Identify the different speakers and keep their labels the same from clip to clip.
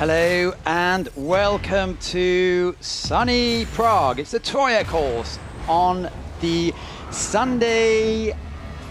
Speaker 1: Hello and welcome to sunny Prague. It's the Troya course on the Sunday,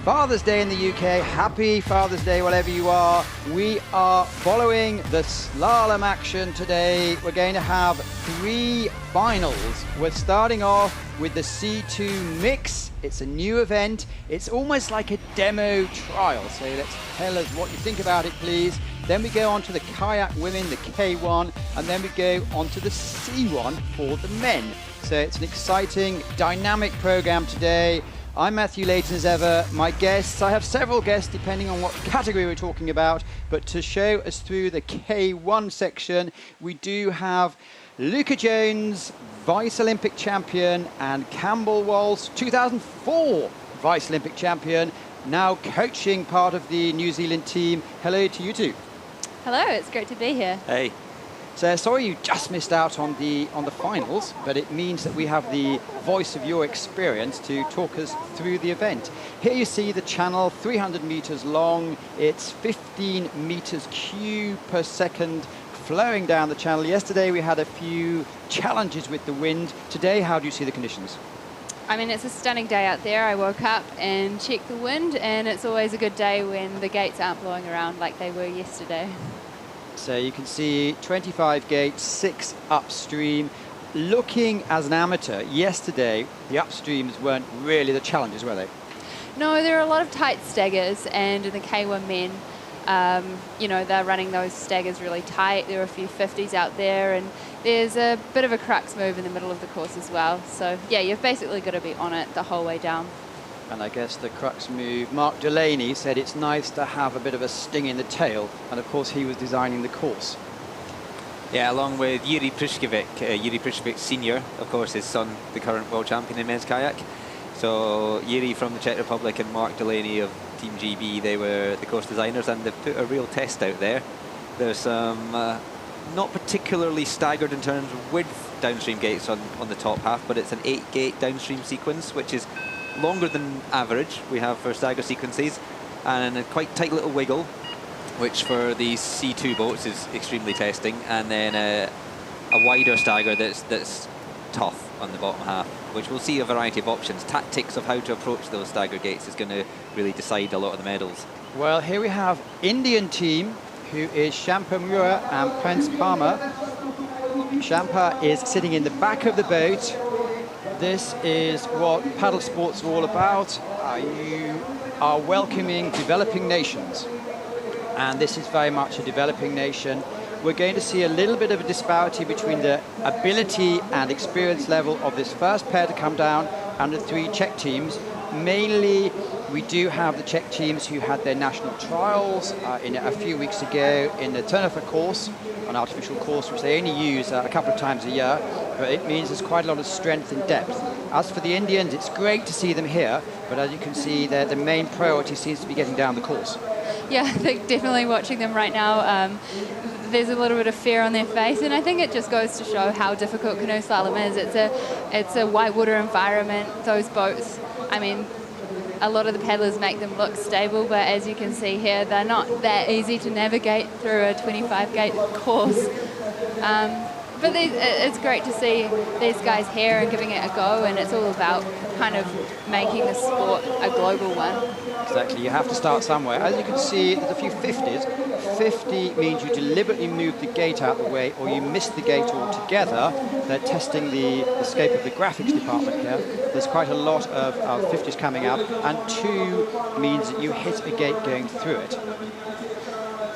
Speaker 1: Father's Day in the UK. Happy Father's Day, wherever you are. We are following the slalom action today. We're going to have 3 finals. We're starting off with the C2 mix. It's a new event. It's almost like a demo trial. So let's tell us what you think about it, please. Then we go on to the Kayak women, the K1, and then we go on to the C1 for the men. So it's an exciting, dynamic program today. I'm Matthew Layton as ever. My guests, I have several guests depending on what category we're talking about, but to show us through the K1 section, we do have Luca Jones, Vice Olympic champion, and Campbell Walsh, 2004 Vice Olympic champion, now coaching part of the New Zealand team. Hello to you two.
Speaker 2: Hello, it's great to be here.
Speaker 3: Hey.
Speaker 1: So sorry you just missed out on the finals, but it means that we have the voice of your experience to talk us through the event. Here you see the channel, 300 meters long. It's 15 meters cubed per second flowing down the channel. Yesterday we had a few challenges with the wind. Today, how do you see the conditions?
Speaker 2: I mean, it's a stunning day out there. I woke up and checked the wind, and it's always a good day when the gates aren't blowing around like they were yesterday.
Speaker 1: So you can see 25 gates, 6 upstream. Looking as an amateur, yesterday the upstreams weren't really the challenges, were they?
Speaker 2: No, there are a lot of tight staggers, and in the K1 men, you know, they're running those staggers really tight. There are a few 50s out there, and there's a bit of a crux move in the middle of the course as well. So yeah, you've basically got to be on it the whole way down.
Speaker 1: And I guess the crux move, Mark Delaney said it's nice to have a bit of a sting in the tail, and of course he was designing the course.
Speaker 3: Yeah, along with Yuri Prishkovic Senior, of course, his son, the current world champion in men's kayak. So Yuri from the Czech Republic and Mark Delaney of Team GB, they were the course designers, and they put a real test out there. There's some not particularly staggered in terms of width downstream gates on the top half, but it's an 8-gate downstream sequence, which is longer than average we have for stagger sequences, and a quite tight little wiggle, which for these C2 boats is extremely testing, and then a wider stagger that's tough on the bottom half, which we'll see a variety of options. Tactics of how to approach those stagger gates is going to really decide a lot of the medals.
Speaker 1: Well, here we have Indian team, who is Shampa Mura and Prince Palmer. Shampa is sitting in the back of the boat. This is what paddle sports are all about. You are welcoming developing nations, and this is very much a developing nation. We're going to see a little bit of a disparity between the ability and experience level of this first pair to come down and the 3 Czech teams. Mainly, we do have the Czech teams who had their national trials in a few weeks ago in the Turnover course, an artificial course which they only use a couple of times a year, but it means there's quite a lot of strength and depth. As for the Indians, it's great to see them here, but as you can see, the main priority seems to be getting down the course.
Speaker 2: Yeah, I think definitely watching them right now, there's a little bit of fear on their face, and I think it just goes to show how difficult canoe slalom is. It's a whitewater environment. Those boats, I mean, a lot of the paddlers make them look stable, but as you can see here, they're not that easy to navigate through a 25-gate course. But it's great to see these guys here and giving it a go, and it's all about kind of making the sport a global one.
Speaker 1: Exactly, you have to start somewhere. As you can see, there's a few 50s. 50 means you deliberately move the gate out of the way, or you miss the gate altogether. They're testing the scope of the graphics department here. There's quite a lot of 50s coming up, and 2 means that you hit a gate going through it.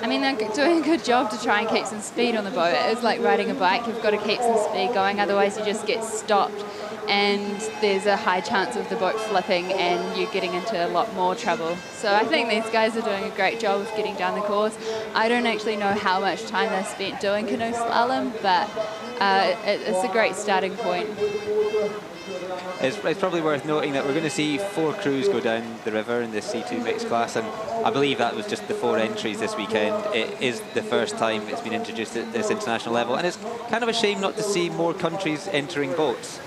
Speaker 2: I mean, they're doing a good job to try and keep some speed on the boat. It's like riding a bike. You've got to keep some speed going, otherwise you just get stopped, and there's a high chance of the boat flipping and you're getting into a lot more trouble. So I think these guys are doing a great job of getting down the course. I don't actually know how much time they spent doing canoe slalom, but it's a great starting point.
Speaker 3: It's probably worth noting that we're going to see 4 crews go down the river in this C2 mixed class, and I believe that was just the 4 entries this weekend. It is the first time it's been introduced at this international level, and it's kind of a shame not to see more countries entering boats.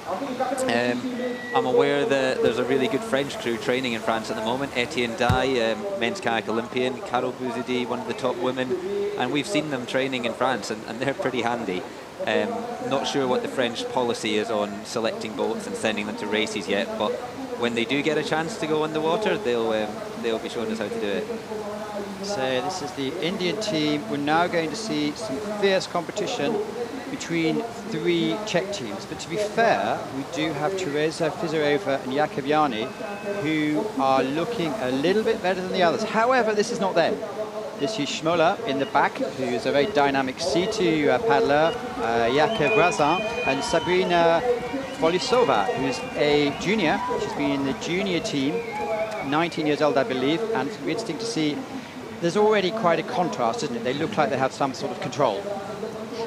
Speaker 3: I'm aware that there's a really good French crew training in France at the moment. Etienne Dye, men's kayak Olympian, Carole Bouzidi, one of the top women, and we've seen them training in France, and they're pretty handy. Not sure what the French policy is on selecting boats and sending them to races yet, but when they do get a chance to go on the water, they'll be showing us how to do it.
Speaker 1: So this is the Indian team. We're now going to see some fierce competition between 3 Czech teams. But to be fair, we do have Teresa Fizerova and Jakobiani, who are looking a little bit better than the others. However, this is not them. This is Schmoller in the back, who is a very dynamic C2 paddler, Jakub Razin, and Sabrina Folisova, who's a junior. She's been in the junior team, 19 years old, I believe, and it's interesting to see. There's already quite a contrast, isn't it? They look like they have some sort of control.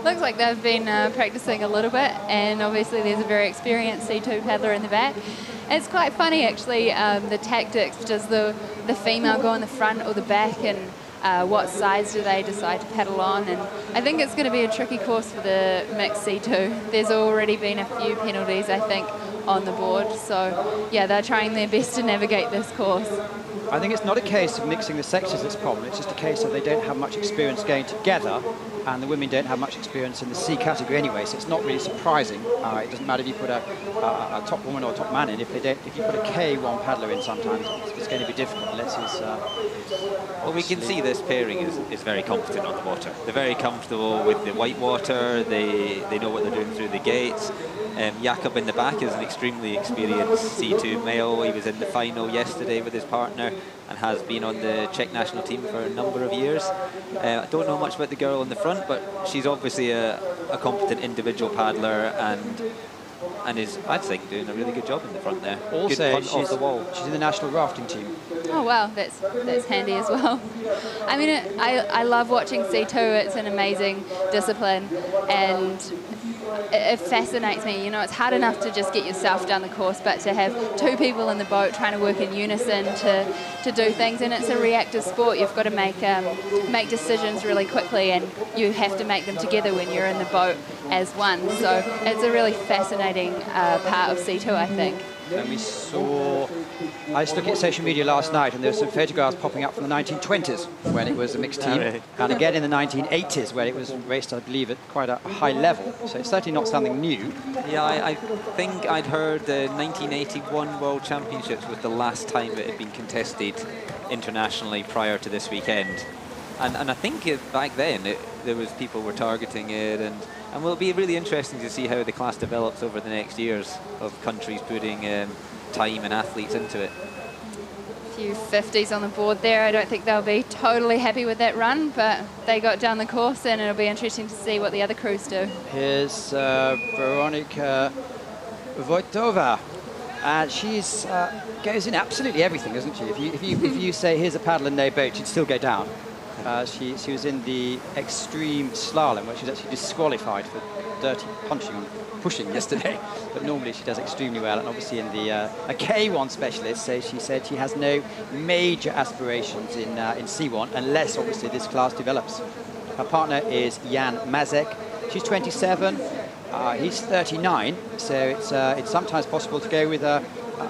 Speaker 2: Looks like they've been practicing a little bit, and obviously there's a very experienced C2 paddler in the back. It's quite funny, actually, the tactics. Does the female go in the front or the back, and what size do they decide to paddle on? And I think it's going to be a tricky course for the mixed C2. There's already been a few penalties, I think, on the board. So, yeah, they're trying their best to navigate this course.
Speaker 1: I think it's not a case of mixing the sexes that's the problem. It's just a case of they don't have much experience going together, and the women don't have much experience in the C category anyway, so it's not really surprising. It doesn't matter if you put a top woman or a top man in. If you put a K1 paddler in, sometimes it's going to be difficult unless he's...
Speaker 3: well, we can see this pairing is very competent on the water. They're very comfortable with the white water. They know what they're doing through the gates. Jakub in the back is an extremely experienced C2 male. He was in the final yesterday with his partner and has been on the Czech national team for a number of years. I don't know much about the girl in the front, but she's obviously a competent individual paddler and is, I think, doing a really good job in the front there.
Speaker 1: Also,
Speaker 3: she's off the wall.
Speaker 1: She's in the national rafting team.
Speaker 2: Oh wow, that's handy as well. I mean, I love watching C2. It's an amazing discipline, and it fascinates me. You know, it's hard enough to just get yourself down the course, but to have 2 people in the boat trying to work in unison to do things, and it's a reactive sport. You've got to make decisions really quickly, and you have to make them together when you're in the boat as one. So it's a really fascinating part of C2, I think.
Speaker 1: And we saw, I was looking at social media last night, and there were some photographs popping up from the 1920s when it was a mixed team,
Speaker 3: really?
Speaker 1: and again in the 1980s when it was raced, I believe, at quite a high level. So it's certainly not something new.
Speaker 3: Yeah, I think I'd heard the 1981 World Championships was the last time it had been contested internationally prior to this weekend. And I think back then there was people were targeting it, and will be really interesting to see how the class develops over the next years of countries putting time and athletes into it.
Speaker 2: A few 50s on the board there. I don't think they'll be totally happy with that run, but they got down the course, and it'll be interesting to see what the other crews do.
Speaker 1: Here's Veronika Vojtova. She's goes in absolutely everything, doesn't she? If you say here's a paddle and no boat, she'd still go down. She was in the extreme slalom, where she was actually disqualified for dirty pushing yesterday. But normally she does extremely well, and obviously in the a K1 specialist. So she said she has no major aspirations in C1 unless obviously this class develops. Her partner is Jan Mazek. She's 27. He's 39. So it's sometimes possible to go with a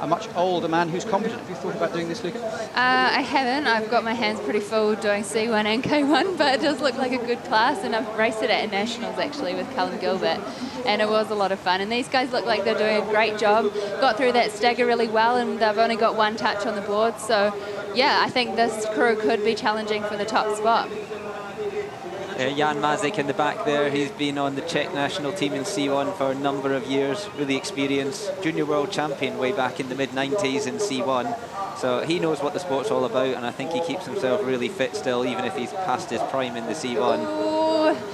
Speaker 1: much older man who's competent. Have you thought about doing this, Luca?
Speaker 2: I haven't. I've got my hands pretty full doing C1 and K1, but it does look like a good class, and I've raced it at Nationals actually with Callum Gilbert, and it was a lot of fun. And these guys look like they're doing a great job. Got through that stagger really well, and they've only got 1 touch on the board. So, yeah, I think this crew could be challenging for the top spot.
Speaker 3: Jan Mazek in the back there, he's been on the Czech national team in C1 for a number of years, really experienced, junior world champion way back in the mid-90s in C1. So he knows what the sport's all about, and I think he keeps himself really fit still, even if he's past his prime in the C1.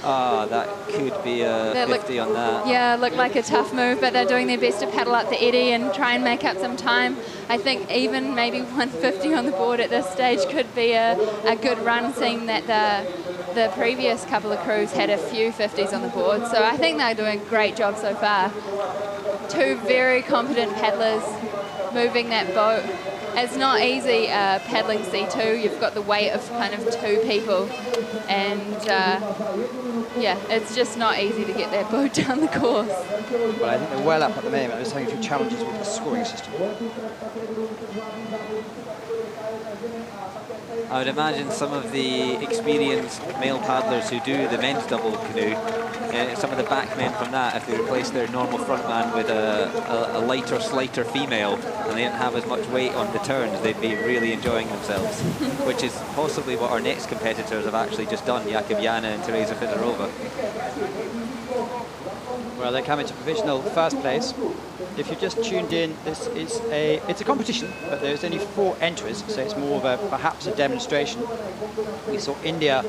Speaker 3: Oh, that could be a 50 on that.
Speaker 2: Yeah, looked like a tough move, but they're doing their best to paddle up the eddy and try and make up some time. I think even maybe 150 on the board at this stage could be a good run, seeing that the previous couple of crews had a few 50s on the board, so I think they're doing a great job so far. Two very competent paddlers moving that boat. It's not easy paddling C2. You've got the weight of kind of two people, and yeah, it's just not easy to get that boat down the course.
Speaker 1: Well, I think they're well up at the moment. I'm just having a few challenges with the scoring system.
Speaker 3: I would imagine some of the experienced male paddlers who do the men's double canoe, some of the backmen from that, if they replace their normal frontman with a lighter, slighter female and they didn't have as much weight on the turns, they'd be really enjoying themselves, which is possibly what our next competitors have actually just done, Jakubiana and Teresa Fedorova.
Speaker 1: Well, they come into provisional first place. If you've just tuned in, this is it's a competition, but there's only 4 entries, so it's more of perhaps a demonstration. We saw India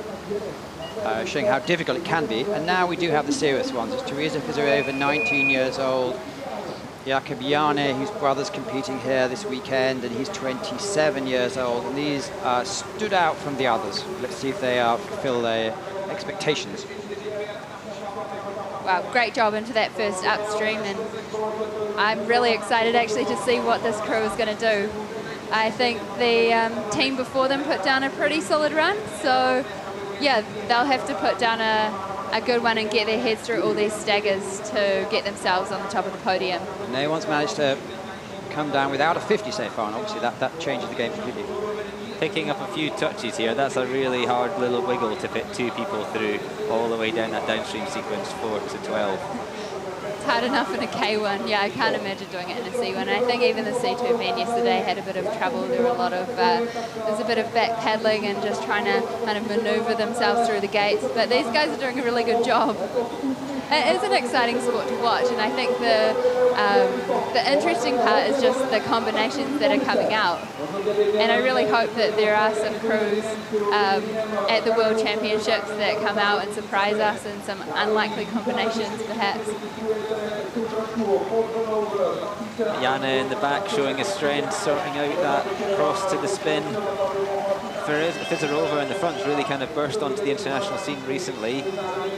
Speaker 1: showing how difficult it can be, and now we do have the serious ones. It's Teresa Fedorova, 19 years old, Jakubiana, whose brother's competing here this weekend, and he's 27 years old, and these stood out from the others. Let's see if they fulfill their expectations.
Speaker 2: Wow, great job into that first upstream, and I'm really excited actually to see what this crew is going to do. I think the team before them put down a pretty solid run, so yeah, they'll have to put down a good one and get their heads through all these staggers to get themselves on the top of the podium.
Speaker 1: No one's managed to come down without a 50 so far, and obviously that changes the game completely.
Speaker 3: Picking up a few touches here, that's a really hard little wiggle to fit 2 people through all the way down that downstream sequence 4 to 12.
Speaker 2: It's hard enough in a K1. Yeah, I can't imagine doing it in a C1. I think even the C2 men yesterday had a bit of trouble. There were a lot of, there's a bit of back paddling and just trying to kind of maneuver themselves through the gates. But these guys are doing a really good job. It is an exciting sport to watch, and I think the interesting part is just the combinations that are coming out. And I really hope that there are some crews at the World Championships that come out and surprise us in some unlikely combinations, perhaps.
Speaker 3: Jana in the back showing his strength, sorting out that cross to the spin. Fedorova in the front's really kind of burst onto the international scene recently,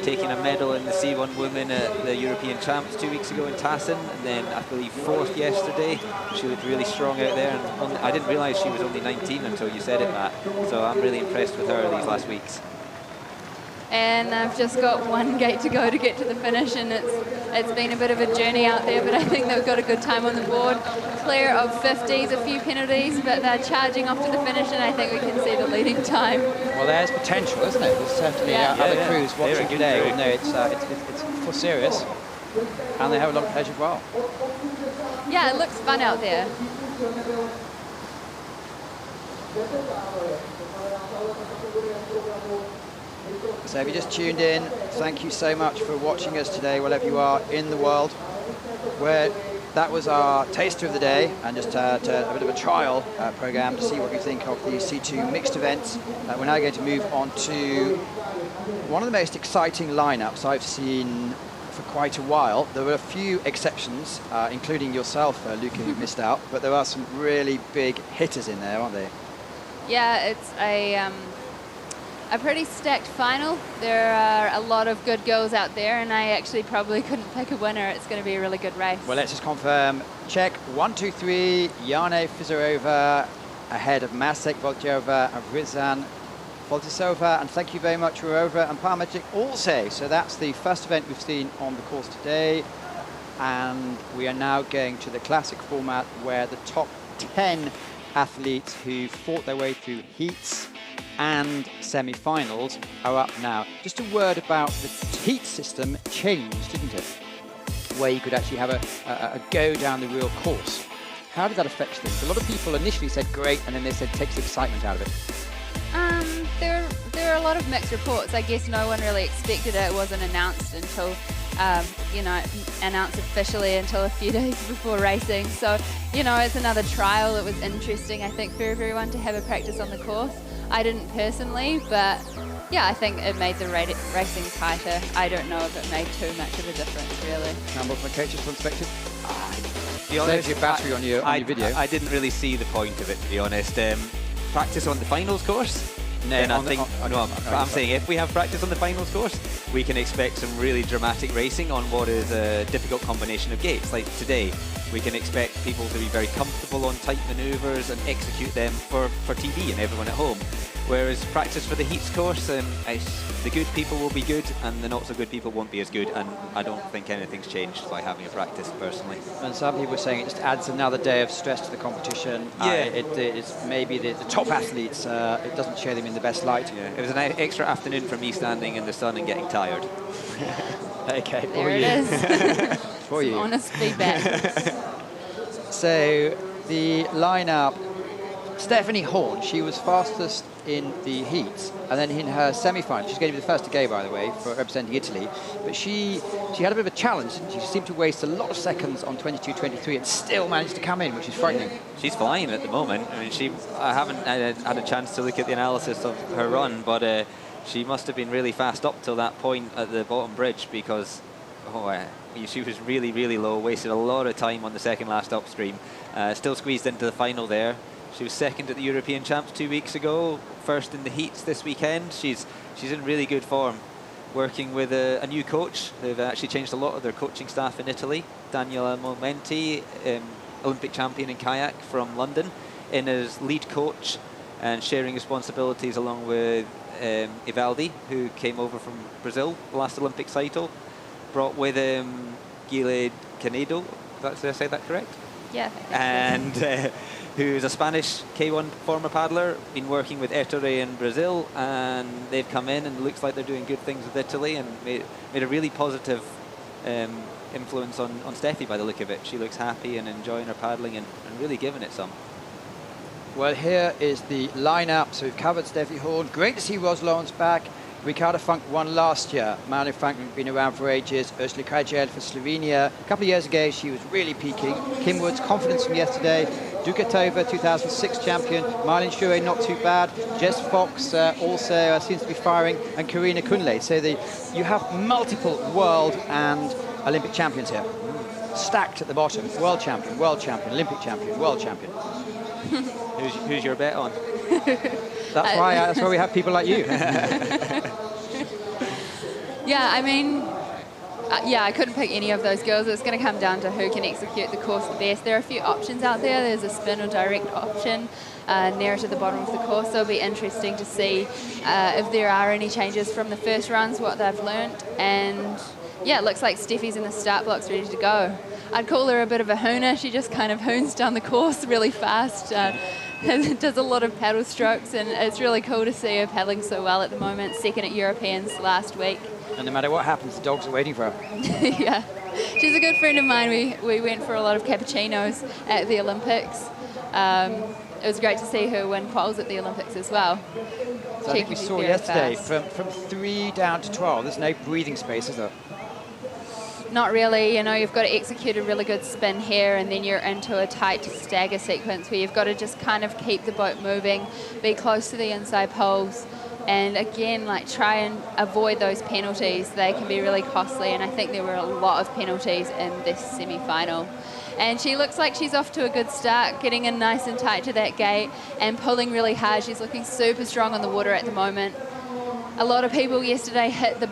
Speaker 3: taking a medal in the C1 women at the European Champs 2 weeks ago in Tassen, and then I believe 4th yesterday. She looked really strong out there, and I didn't realise she was only 19 until you said it, Matt. So I'm really impressed with her these last weeks.
Speaker 2: And I've just got 1 gate to go to get to the finish, and it's been a bit of a journey out there, but I think they've got a good time on the board. Clear of 50s, a few penalties, but they're charging off to the finish, and I think we can see the leading time.
Speaker 1: Well, there's potential, isn't it? There's certainly other crews watching today will know it's for serious, and they have a lot of pleasure as well.
Speaker 2: Yeah, it looks fun out there.
Speaker 1: So if you just tuned in, thank you so much for watching us today, wherever you are in the world. That was our taster of the day, and just a bit of a trial program to see what you think of the C2 mixed events. We're now going to move on to one of the most exciting lineups I've seen for quite a while. There were a few exceptions, including yourself, Luca, who missed out, but there are some really big hitters in there, aren't there?
Speaker 2: Yeah, it's a pretty stacked final. There are a lot of good girls out there, and I actually probably couldn't pick a winner. It's going to be a really good race.
Speaker 1: Well, let's just confirm. Check 1, 2, 3. Jana Fedorova ahead of Masek Voltjova and Rizan Voltisova. And thank you very much, Rurova and Parmagic also. So that's the first event we've seen on the course today. And we are now going to the classic format where the top 10 athletes who fought their way through heats and semi-finals are up now. Just a word about the heat system changed, didn't it? Where you could actually have a go down the real course. How did that affect things? A lot of people initially said great, and then they said takes the excitement out of it.
Speaker 2: There are a lot of mixed reports. I guess no one really expected it. It wasn't announced until, announced officially until a few days before racing. So, it's another trial. It was interesting, I think, for everyone to have a practice on the course. I didn't personally, but yeah, I think it made the racing tighter. I don't know if it made too much of a difference, really.
Speaker 1: Campbell, from a coach's perspective?
Speaker 3: Saves
Speaker 1: your battery on your video.
Speaker 3: I didn't really see the point of it, to be honest. Practice on the finals course, then I think, I'm saying if we have practice on the finals course, we can expect some really dramatic racing on what is a difficult combination of gates. Like today, we can expect people to be very comfortable on tight manoeuvres and execute them for TV and everyone at home. Whereas practice for the heats course, the good people will be good and the not so good people won't be as good, and I don't think anything's changed by having a practice personally.
Speaker 1: And some people are saying it just adds another day of stress to the competition.
Speaker 3: Yeah.
Speaker 1: It's maybe the top athletes, it doesn't show them in the best light.
Speaker 3: Yeah, it was an extra afternoon for me standing in the sun and getting tired.
Speaker 1: Okay,
Speaker 2: There it is.
Speaker 1: For you.
Speaker 2: Honest feedback.
Speaker 1: So the lineup, Stephanie Horn, she was fastest in the heats, and then in her semi-final, she's going to be the first to go, by the way, for representing Italy, but she had a bit of a challenge, didn't she? She seemed to waste a lot of seconds on 22-23 and still managed to come in, which is frightening.
Speaker 3: She's flying at the moment. I mean, I haven't had a chance to look at the analysis of her run, but she must have been really fast up till that point at the bottom bridge, because she was really, really low, wasted a lot of time on the second last upstream, still squeezed into the final there. She was second at the European Champs 2 weeks ago, first in the heats this weekend. She's in really good form. Working with a new coach. They've actually changed a lot of their coaching staff in Italy. Daniela Momenti, Olympic champion in kayak from London, in as lead coach and sharing responsibilities along with Ivaldi, who came over from Brazil, the last Olympic cycle. Brought with him Canoe, did I say that correct?
Speaker 2: Yeah.
Speaker 3: And who's a Spanish K1 former paddler, been working with Ettore in Brazil, and they've come in and it looks like they're doing good things with Italy and made a really positive influence on Steffi by the look of it. She looks happy and enjoying her paddling and really giving it some.
Speaker 1: Well, here is the lineup. So we've covered Steffi Horn. Great to see Ros Lawrence back. Ricardo Funk won last year. Marilyn Franklin been around for ages. Ursula Krajel for Slovenia. A couple of years ago, she was really peaking. Kim Woods, confidence from yesterday. Dukatova, 2006 champion. Marlene Shure, not too bad. Jess Fox also seems to be firing. And Karina Kunle. So you have multiple world and Olympic champions here. Stacked at the bottom. World champion, Olympic champion, world champion.
Speaker 3: Who's your bet on?
Speaker 1: That's why we have people like you.
Speaker 2: Yeah, I mean, I couldn't pick any of those girls. It's going to come down to who can execute the course the best. There are a few options out there. There's a spin or direct option nearer to the bottom of the course. So it'll be interesting to see if there are any changes from the first runs, what they've learnt. And yeah, it looks like Steffi's in the start blocks ready to go. I'd call her a bit of a hooner. She just kind of hoons down the course really fast. Does a lot of paddle strokes, and it's really cool to see her paddling so well at the moment. Second at Europeans last week. And
Speaker 1: no matter what happens, the dogs are waiting for her.
Speaker 2: Yeah, she's a good friend of mine. We went for a lot of cappuccinos at the Olympics. It was great to see her win quals at the Olympics as well.
Speaker 1: So I think we saw yesterday from 3 down to 12. There's no breathing space, is there?
Speaker 2: Not really. You know, you've got to execute a really good spin here, and then you're into a tight stagger sequence where you've got to just kind of keep the boat moving, be close to the inside poles, and again, like, try and avoid those penalties. They can be really costly, and I think there were a lot of penalties in this semi-final. And she looks like she's off to a good start, getting in nice and tight to that gate and pulling really hard. She's looking super strong on the water at the moment. A lot of people yesterday hit the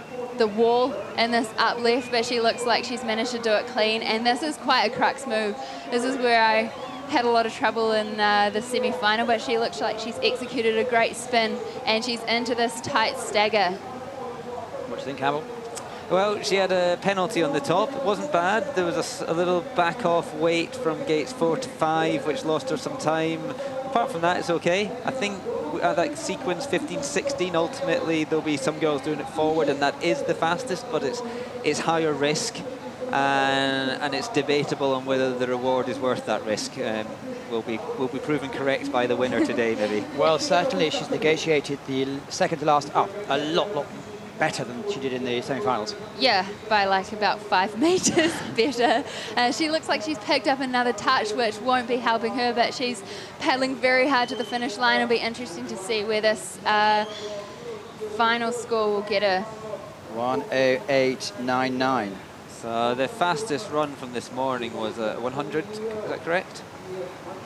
Speaker 2: wall in this up left, but she looks like she's managed to do it clean, and this is quite a crux move. This is where I had a lot of trouble in the semi-final, but she looks like she's executed a great spin, and she's into this tight stagger.
Speaker 1: What do you think, Campbell?
Speaker 3: Well, she had a penalty on the top. It wasn't bad. There was a little back off weight from gates 4 to 5, which lost her some time. Apart from that, it's okay. I think at that sequence 15-16, ultimately there'll be some girls doing it forward, and that is the fastest, but it's higher risk, and it's debatable on whether the reward is worth that risk. Will be proven correct by the winner today, maybe.
Speaker 1: Well, certainly she's negotiated the second to last up a lot better than she did in the semi-finals.
Speaker 2: Yeah, by like about 5 meters better. She looks like she's picked up another touch, which won't be helping her, but she's paddling very hard to the finish line. It'll be interesting to see where this final score will get her.
Speaker 1: 1:08.99.
Speaker 3: So the fastest run from this morning was 100, is that correct?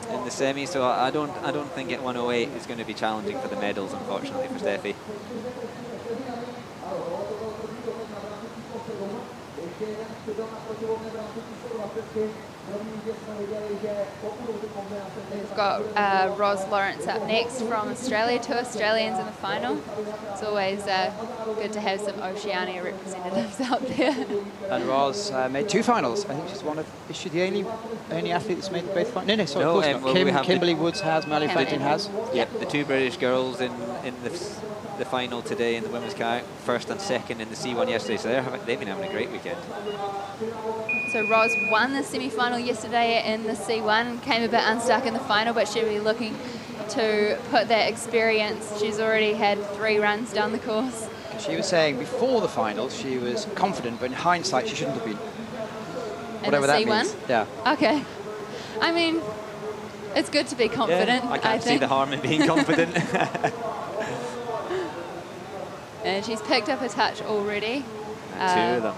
Speaker 3: In the semi, so I don't think at 108 is going to be challenging for the medals, unfortunately, for Steffi.
Speaker 2: We've got Ros Lawrence up next from Australia, 2 Australians in the final. It's always good to have some Oceania representatives out there.
Speaker 1: And Ros made 2 finals. I think she's one of, is she the only athlete that's made both finals? No, sorry,
Speaker 3: No,
Speaker 1: of course not.
Speaker 3: well,
Speaker 1: Kimberly Woods has, Mally Fenton has.
Speaker 3: Yep, the 2 British girls in the final today in the women's kayak, 1st and 2nd in the C1 yesterday, so they've been having a great weekend.
Speaker 2: So Ros won the semi-final yesterday in the C1, came a bit unstuck in the final, but she'll be looking to put that experience. She's already had 3 runs down the course.
Speaker 1: She was saying before the finals she was confident, but in hindsight she shouldn't have been. Whatever that means. Yeah.
Speaker 2: Okay. I mean, it's good to be confident.
Speaker 3: Yeah, I can't see the harm in being confident.
Speaker 2: And she's picked up a touch already.
Speaker 3: 2 of them.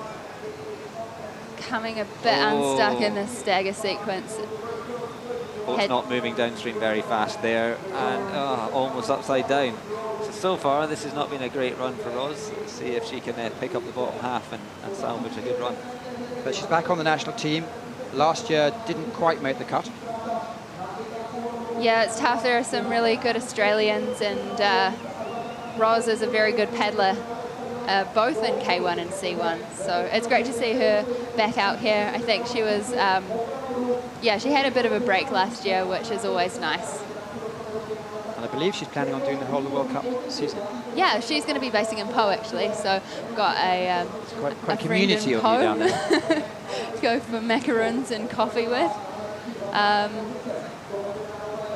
Speaker 2: Coming a bit unstuck in the stagger sequence.
Speaker 3: Boat's not moving downstream very fast there, and almost upside down. So far, this has not been a great run for Ros. Let's see if she can pick up the bottom half and salvage a good run.
Speaker 1: But she's back on the national team. Last year didn't quite make the cut.
Speaker 2: Yeah, it's tough. There are some really good Australians, and Ros is a very good paddler, both in K1 and C1. So it's great to see her back out here. I think she was, yeah, she had a bit of a break last year, which is always nice.
Speaker 1: And I believe she's planning on doing the whole of the World Cup season.
Speaker 2: Yeah, she's going to be basing in Po, actually. So we've got a,
Speaker 1: quite a community of you down there.
Speaker 2: to go for macaroons and coffee with.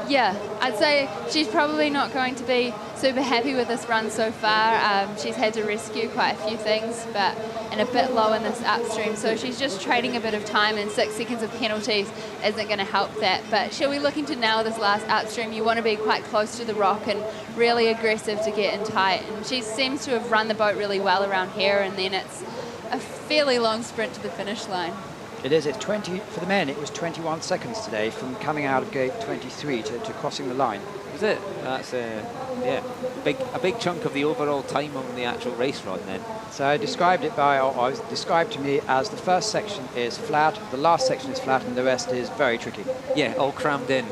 Speaker 2: Yeah, I'd say she's probably not going to be super happy with this run so far. She's had to rescue quite a few things, but and a bit low in this upstream. So she's just trading a bit of time, and 6 seconds of penalties isn't going to help that. But she'll be looking to nail this last upstream. You want to be quite close to the rock and really aggressive to get in tight. And she seems to have run the boat really well around here, and then it's a fairly long sprint to the finish line.
Speaker 1: It is. It's 20 for the men. It was 21 seconds today from coming out of gate 23 to crossing the line.
Speaker 3: Is it? That's yeah, a big chunk of the overall time on the actual race run then.
Speaker 1: So I described it by, or it was described to me as the first section is flat, the last section is flat, and the rest is very tricky.
Speaker 3: Yeah, all crammed in.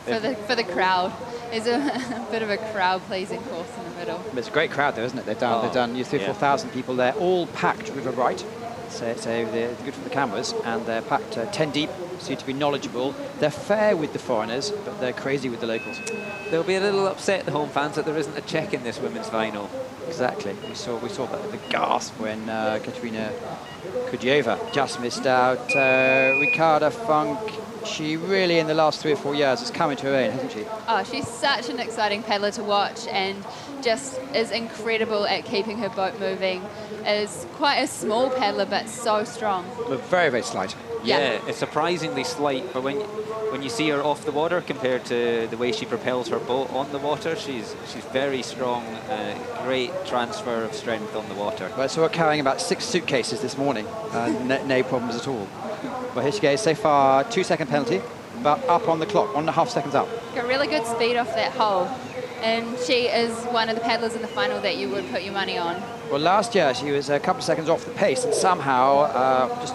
Speaker 2: For the crowd. There's a bit of a crowd-pleasing course in the middle.
Speaker 1: But it's a great crowd, though, isn't it? They've done 3,000-4,000 people there, all packed river right. So they're good for the cameras, and they're packed 10 deep, seem to be knowledgeable. They're fair with the foreigners, but they're crazy with the locals.
Speaker 3: They'll be a little upset, the home fans, that there isn't a check in this women's final.
Speaker 1: Exactly. We saw the gasp when Katerina Kudieva just missed out. Ricarda Funk, she really in the last 3 or 4 years has come into her own, hasn't she?
Speaker 2: Oh, she's such an exciting paddler to watch, and just is incredible at keeping her boat moving. Is quite a small paddler, but so strong.
Speaker 1: But very, very slight.
Speaker 3: Yeah, it's surprisingly slight, but when you see her off the water compared to the way she propels her boat on the water, she's very strong, great transfer of strength on the water.
Speaker 1: Well, I saw her carrying about 6 suitcases this morning, no problems at all. Well, here she goes, so far 2-second penalty, but up on the clock, 1.5 seconds up.
Speaker 2: Got really good speed off that hole, and she is one of the paddlers in the final that you would put your money on.
Speaker 1: Well, last year she was a couple of seconds off the pace and somehow just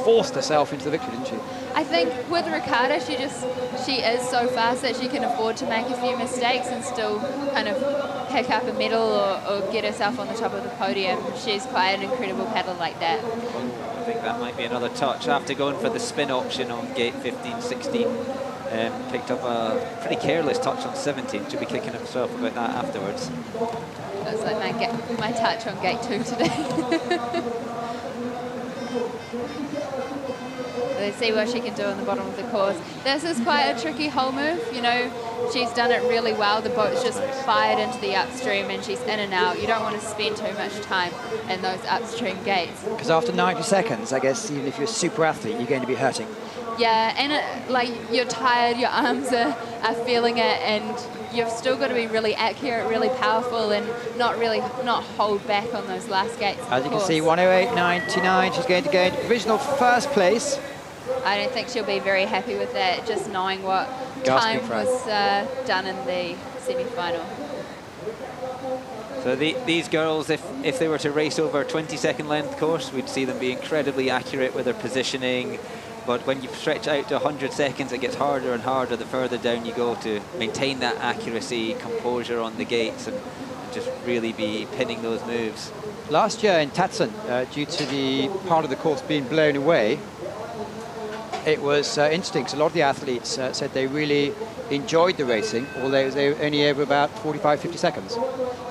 Speaker 1: forced herself into the victory, didn't she?
Speaker 2: I think with Ricarda, she is so fast that she can afford to make a few mistakes and still kind of pick up a medal or get herself on the top of the podium. She's quite an incredible paddler like that.
Speaker 3: I think that might be another touch. After going for the spin option on gate 15, 16, picked up a pretty careless touch on 17. She'll be kicking herself about that afterwards.
Speaker 2: Looks like my touch on gate 2 today. Let's see what she can do on the bottom of the course. This is quite a tricky hole move. You know, she's done it really well. The boat's just fired into the upstream and she's in and out. You don't want to spend too much time in those upstream gates.
Speaker 1: Because after 90 seconds, I guess, even if you're a super athlete, you're going to be hurting.
Speaker 2: Yeah, and like you're tired, your arms are feeling it, and you've still got to be really accurate, really powerful, and not hold back on those last gates.
Speaker 1: As you can see, 108.99. She's going to gain provisional first place.
Speaker 2: I don't think she'll be very happy with that, just knowing what
Speaker 1: Gasping
Speaker 2: time
Speaker 1: for
Speaker 2: was done in the semi-final.
Speaker 3: So these girls, if they were to race over a 20-second length course, we'd see them be incredibly accurate with their positioning. But when you stretch out to 100 seconds, it gets harder and harder the further down you go to maintain that accuracy, composure on the gates, and just really be pinning those moves.
Speaker 1: Last year in Tatsan, due to the part of the course being blown away, it was interesting because a lot of the athletes said they really enjoyed the racing, although they were only over about 45, 50 seconds.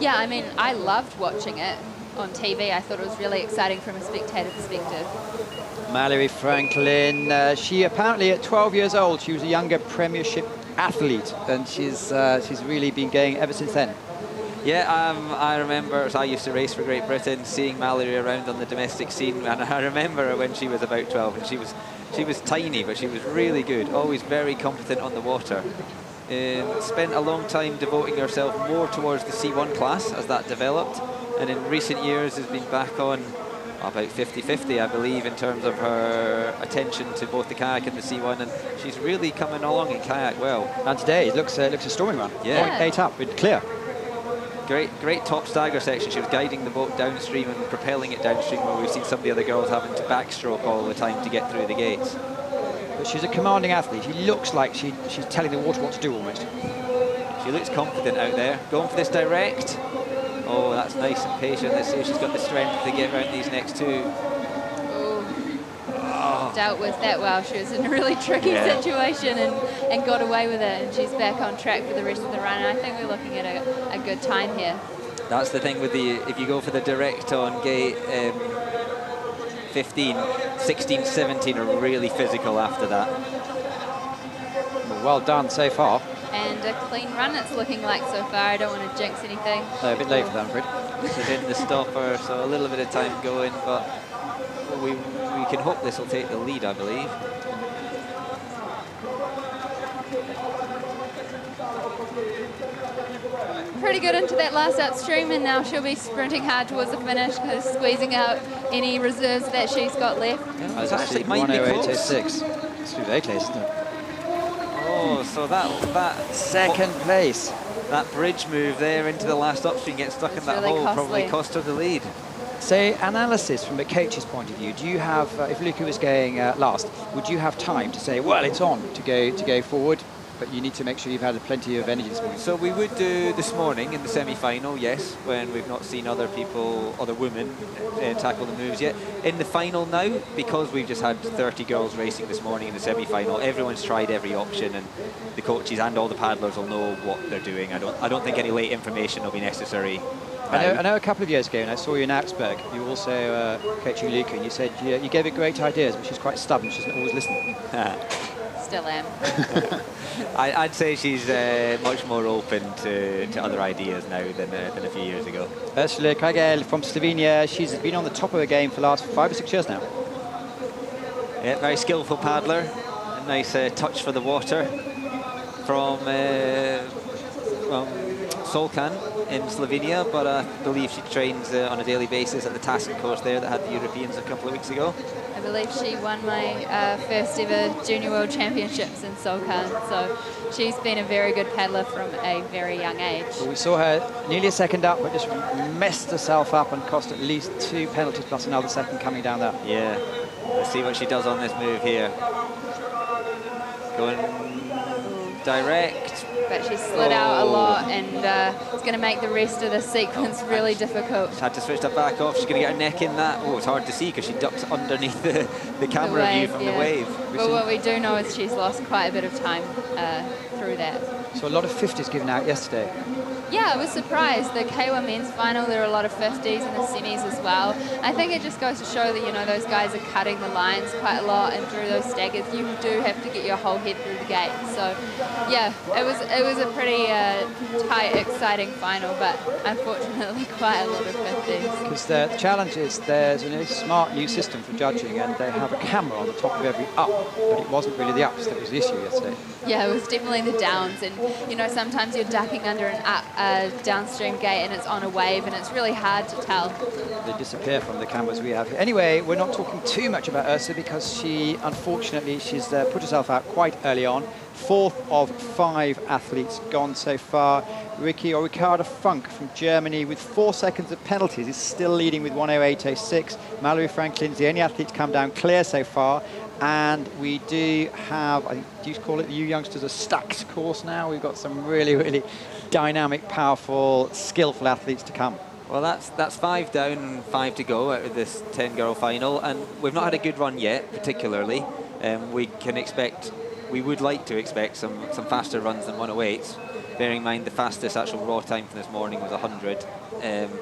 Speaker 2: Yeah, I mean, I loved watching it on TV. I thought it was really exciting from a spectator perspective.
Speaker 1: Mallory Franklin, she apparently at 12 years old, she was a younger Premiership athlete, and she's really been going ever since then.
Speaker 3: Yeah, I remember, so I used to race for Great Britain, seeing Mallory around on the domestic scene, and I remember her when she was about 12, and she was tiny, but she was really good, always very competent on the water. Spent a long time devoting herself more towards the C1 class as that developed, and in recent years has been back on about 50-50, I believe, in terms of her attention to both the kayak and the C1, and she's really coming along in kayak well.
Speaker 1: And today it looks a storming run.
Speaker 3: Yeah.
Speaker 1: 0.8 up, with clear.
Speaker 3: Great top stagger section. She was guiding the boat downstream and propelling it downstream, where we've seen some of the other girls having to backstroke all the time to get through the gates.
Speaker 1: But she's a commanding athlete. She looks like she's telling the water what to do almost.
Speaker 3: She looks confident out there. Going for this direct. Oh, that's nice and patient. Let's see if she's got the strength to get around these next two.
Speaker 2: Oh. Dealt with that well. She was in a really tricky situation and got away with it, and she's back on track for the rest of the run. And I think we're looking at a good time here.
Speaker 3: That's the thing with if you go for the direct on gate 15, 16, 17 are really physical after that.
Speaker 1: Well done so far.
Speaker 2: And a clean run it's looking like so far. I don't want to jinx anything.
Speaker 1: A bit late for that, I'm afraid.
Speaker 3: This is in the stopper, so a little bit of time going, but we can hope this will take the lead, I believe.
Speaker 2: Pretty good into that last upstream, and now she'll be sprinting hard towards the finish, squeezing out any reserves that she's got left.
Speaker 3: Yeah, it's actually might be close.
Speaker 1: 108.06. It's through isn't it?
Speaker 3: Oh, so that
Speaker 1: second place.
Speaker 3: That bridge move there into the last upstream, gets stuck in that
Speaker 2: really
Speaker 3: hole,
Speaker 2: costly.
Speaker 3: probably cost her the lead.
Speaker 1: Say, analysis from a coach's point of view, do you have, if Luca was going last, would you have time to say, well, it's on to go forward, but you need to make sure you've had plenty of energy this morning?
Speaker 3: So we would do this morning in the semi-final, yes, when we've not seen other women tackle the moves yet. In the final now, because we've just had 30 girls racing this morning in the semi-final, everyone's tried every option, and the coaches and all the paddlers will know what they're doing. I don't think any late information will be necessary.
Speaker 1: I know a couple of years ago, and I saw you in Augsburg, you were also coaching Luca, and you said you gave her great ideas, but she's quite stubborn, she doesn't always listen.
Speaker 2: Still am.
Speaker 3: I'd say she's much more open to other ideas now than a few years ago.
Speaker 1: Ursula Kayak from Slovenia, she's been on the top of her game for the last 5 or 6 years now.
Speaker 3: Yeah, very skillful paddler. A nice touch for the water from Solkan in Slovenia, but I believe she trains on a daily basis at the Tassen course there that had the Europeans a couple of weeks ago.
Speaker 2: I believe she won my first ever Junior World Championships in Solkan, so she's been a very good paddler from a very young age.
Speaker 1: Well, we saw her nearly a second up, but just messed herself up and cost at least 2 penalties plus another second coming down there.
Speaker 3: Yeah, let's see what she does on this move here. Going direct.
Speaker 2: But she slid out a lot, and it's going to make the rest of the sequence really difficult.
Speaker 3: She's had to switch that back off. She's going to get her neck in that. Oh, it's hard to see because she ducks underneath the camera view from the wave.
Speaker 2: But what we do know is she's lost quite a bit of time through that.
Speaker 1: So a lot of 50s given out yesterday.
Speaker 2: Yeah, I was surprised. The K1 men's final, there are a lot of 50s and the semis as well. I think it just goes to show that, you know, those guys are cutting the lines quite a lot, and through those staggers, you do have to get your whole head through the gate. So, yeah, it was a pretty tight, exciting final, but unfortunately quite a lot of 50s.
Speaker 1: Because the challenge is there's a smart new system for judging, and they have a camera on the top of every up, but it wasn't really the ups that was the issue yesterday.
Speaker 2: Yeah, it was definitely the downs, and you know, sometimes you're ducking under a downstream gate and it's on a wave, and it's really hard to tell.
Speaker 1: They disappear from the cameras we have here. Anyway, we're not talking too much about Ursa because she, unfortunately, she's put herself out quite early on. 4th of 5 athletes gone so far. Ricarda Funk from Germany with 4 seconds of penalties is still leading with 1:08.06. Mallory Franklin's the only athlete to come down clear so far. And we do have, I think, do you call it, you youngsters, a stacked course now? We've got some really, really dynamic, powerful, skillful athletes to come.
Speaker 3: Well, that's 5 down and 5 to go out of this 10-girl final, and we've not had a good run yet, particularly. We would like to expect some faster runs than 1:08s, bearing in mind the fastest actual raw time for this morning was 100. And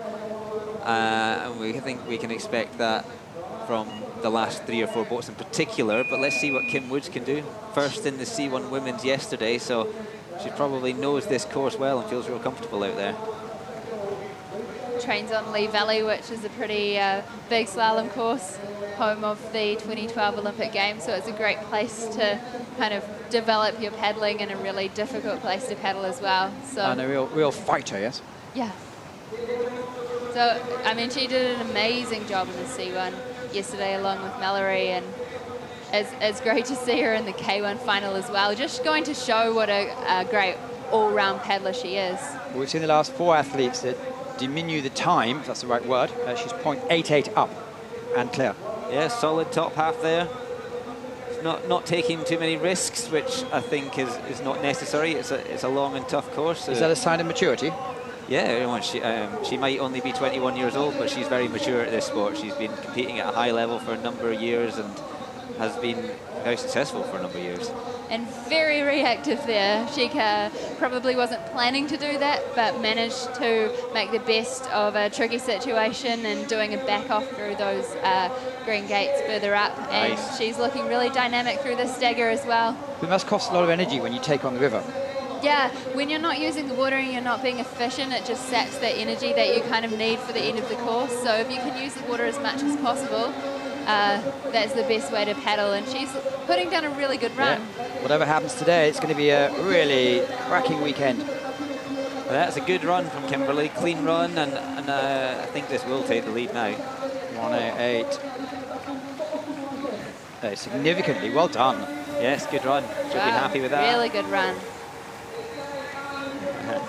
Speaker 3: we think we can expect that from the last 3 or 4 boats in particular, but let's see what Kim Woods can do. First in the C1 Women's yesterday, so she probably knows this course well and feels real comfortable out there.
Speaker 2: Trains on Lee Valley, which is a pretty big slalom course, home of the 2012 Olympic Games, so it's a great place to kind of develop your paddling, and a really difficult place to paddle as well. So,
Speaker 1: and a real fighter, yes?
Speaker 2: Yeah. So, I mean, she did an amazing job in the C1 yesterday along with Mallory, and it's great to see her in the K1 final as well, just going to show what a great all-round paddler she is.
Speaker 1: Well, we've seen the last 4 athletes that diminish the time, if that's the right word. She's 0.88 up and clear.
Speaker 3: Yeah, solid top half there. Not taking too many risks, which I think is not necessary. It's a long and tough course.
Speaker 1: Is that a sign of maturity?
Speaker 3: Yeah, she might only be 21 years old, but she's very mature at this sport. She's been competing at a high level for a number of years and has been very successful for a number of years.
Speaker 2: And very reactive there. She probably wasn't planning to do that, but managed to make the best of a tricky situation and doing a back off through those green gates further up. And nice. She's looking really dynamic through the stagger as well.
Speaker 1: It must cost a lot of energy when you take on the river.
Speaker 2: Yeah, when you're not using the water and you're not being efficient, it just saps that energy that you kind of need for the end of the course. So if you can use the water as much as possible, that's the best way to paddle, and she's putting down a really good run.
Speaker 1: Yeah. Whatever happens today, it's going to be a really cracking weekend.
Speaker 3: Well, that's a good run from Kimberly, clean run, and I think this will take the lead now. 1:08.
Speaker 1: Significantly, well done.
Speaker 3: Yes, good run. She'll be happy with that.
Speaker 2: Really good run.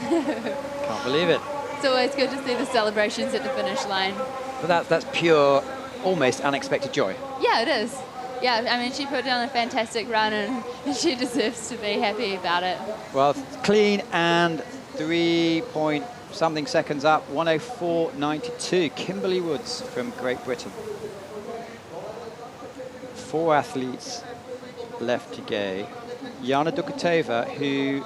Speaker 1: Can't believe it.
Speaker 2: It's always good to see the celebrations at the finish line.
Speaker 1: But that's pure, almost unexpected joy.
Speaker 2: Yeah, it is. Yeah, I mean, she put down a fantastic run, and she deserves to be happy about it.
Speaker 1: Well, clean and 3-point-something seconds up, 1:04.92. Kimberly Woods from Great Britain. 4 athletes left to go. Jana Dukatova, who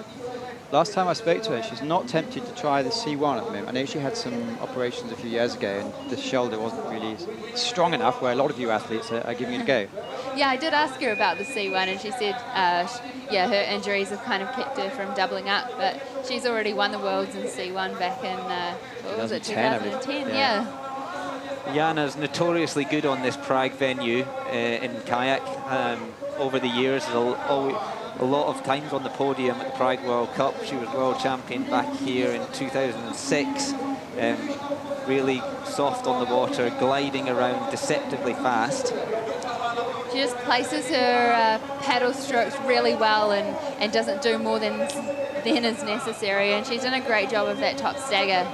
Speaker 1: last time I spoke to her, she's not tempted to try the C1 at the moment. I know she had some operations a few years ago, and the shoulder wasn't really strong enough, where a lot of you athletes are giving it a go.
Speaker 2: Yeah, I did ask her about the C1, and she said, yeah, her injuries have kind of kept her from doubling up, but she's already won the Worlds in C1 back in, what was it, 2010? Yeah.
Speaker 3: Jana's notoriously good on this Prague venue in kayak. Over the years, a lot of times on the podium at the Prague World Cup. She was world champion back here in 2006. Really soft on the water, gliding around deceptively fast.
Speaker 2: She just places her paddle strokes really well, and doesn't do more than is necessary, and she's done a great job of that top stagger.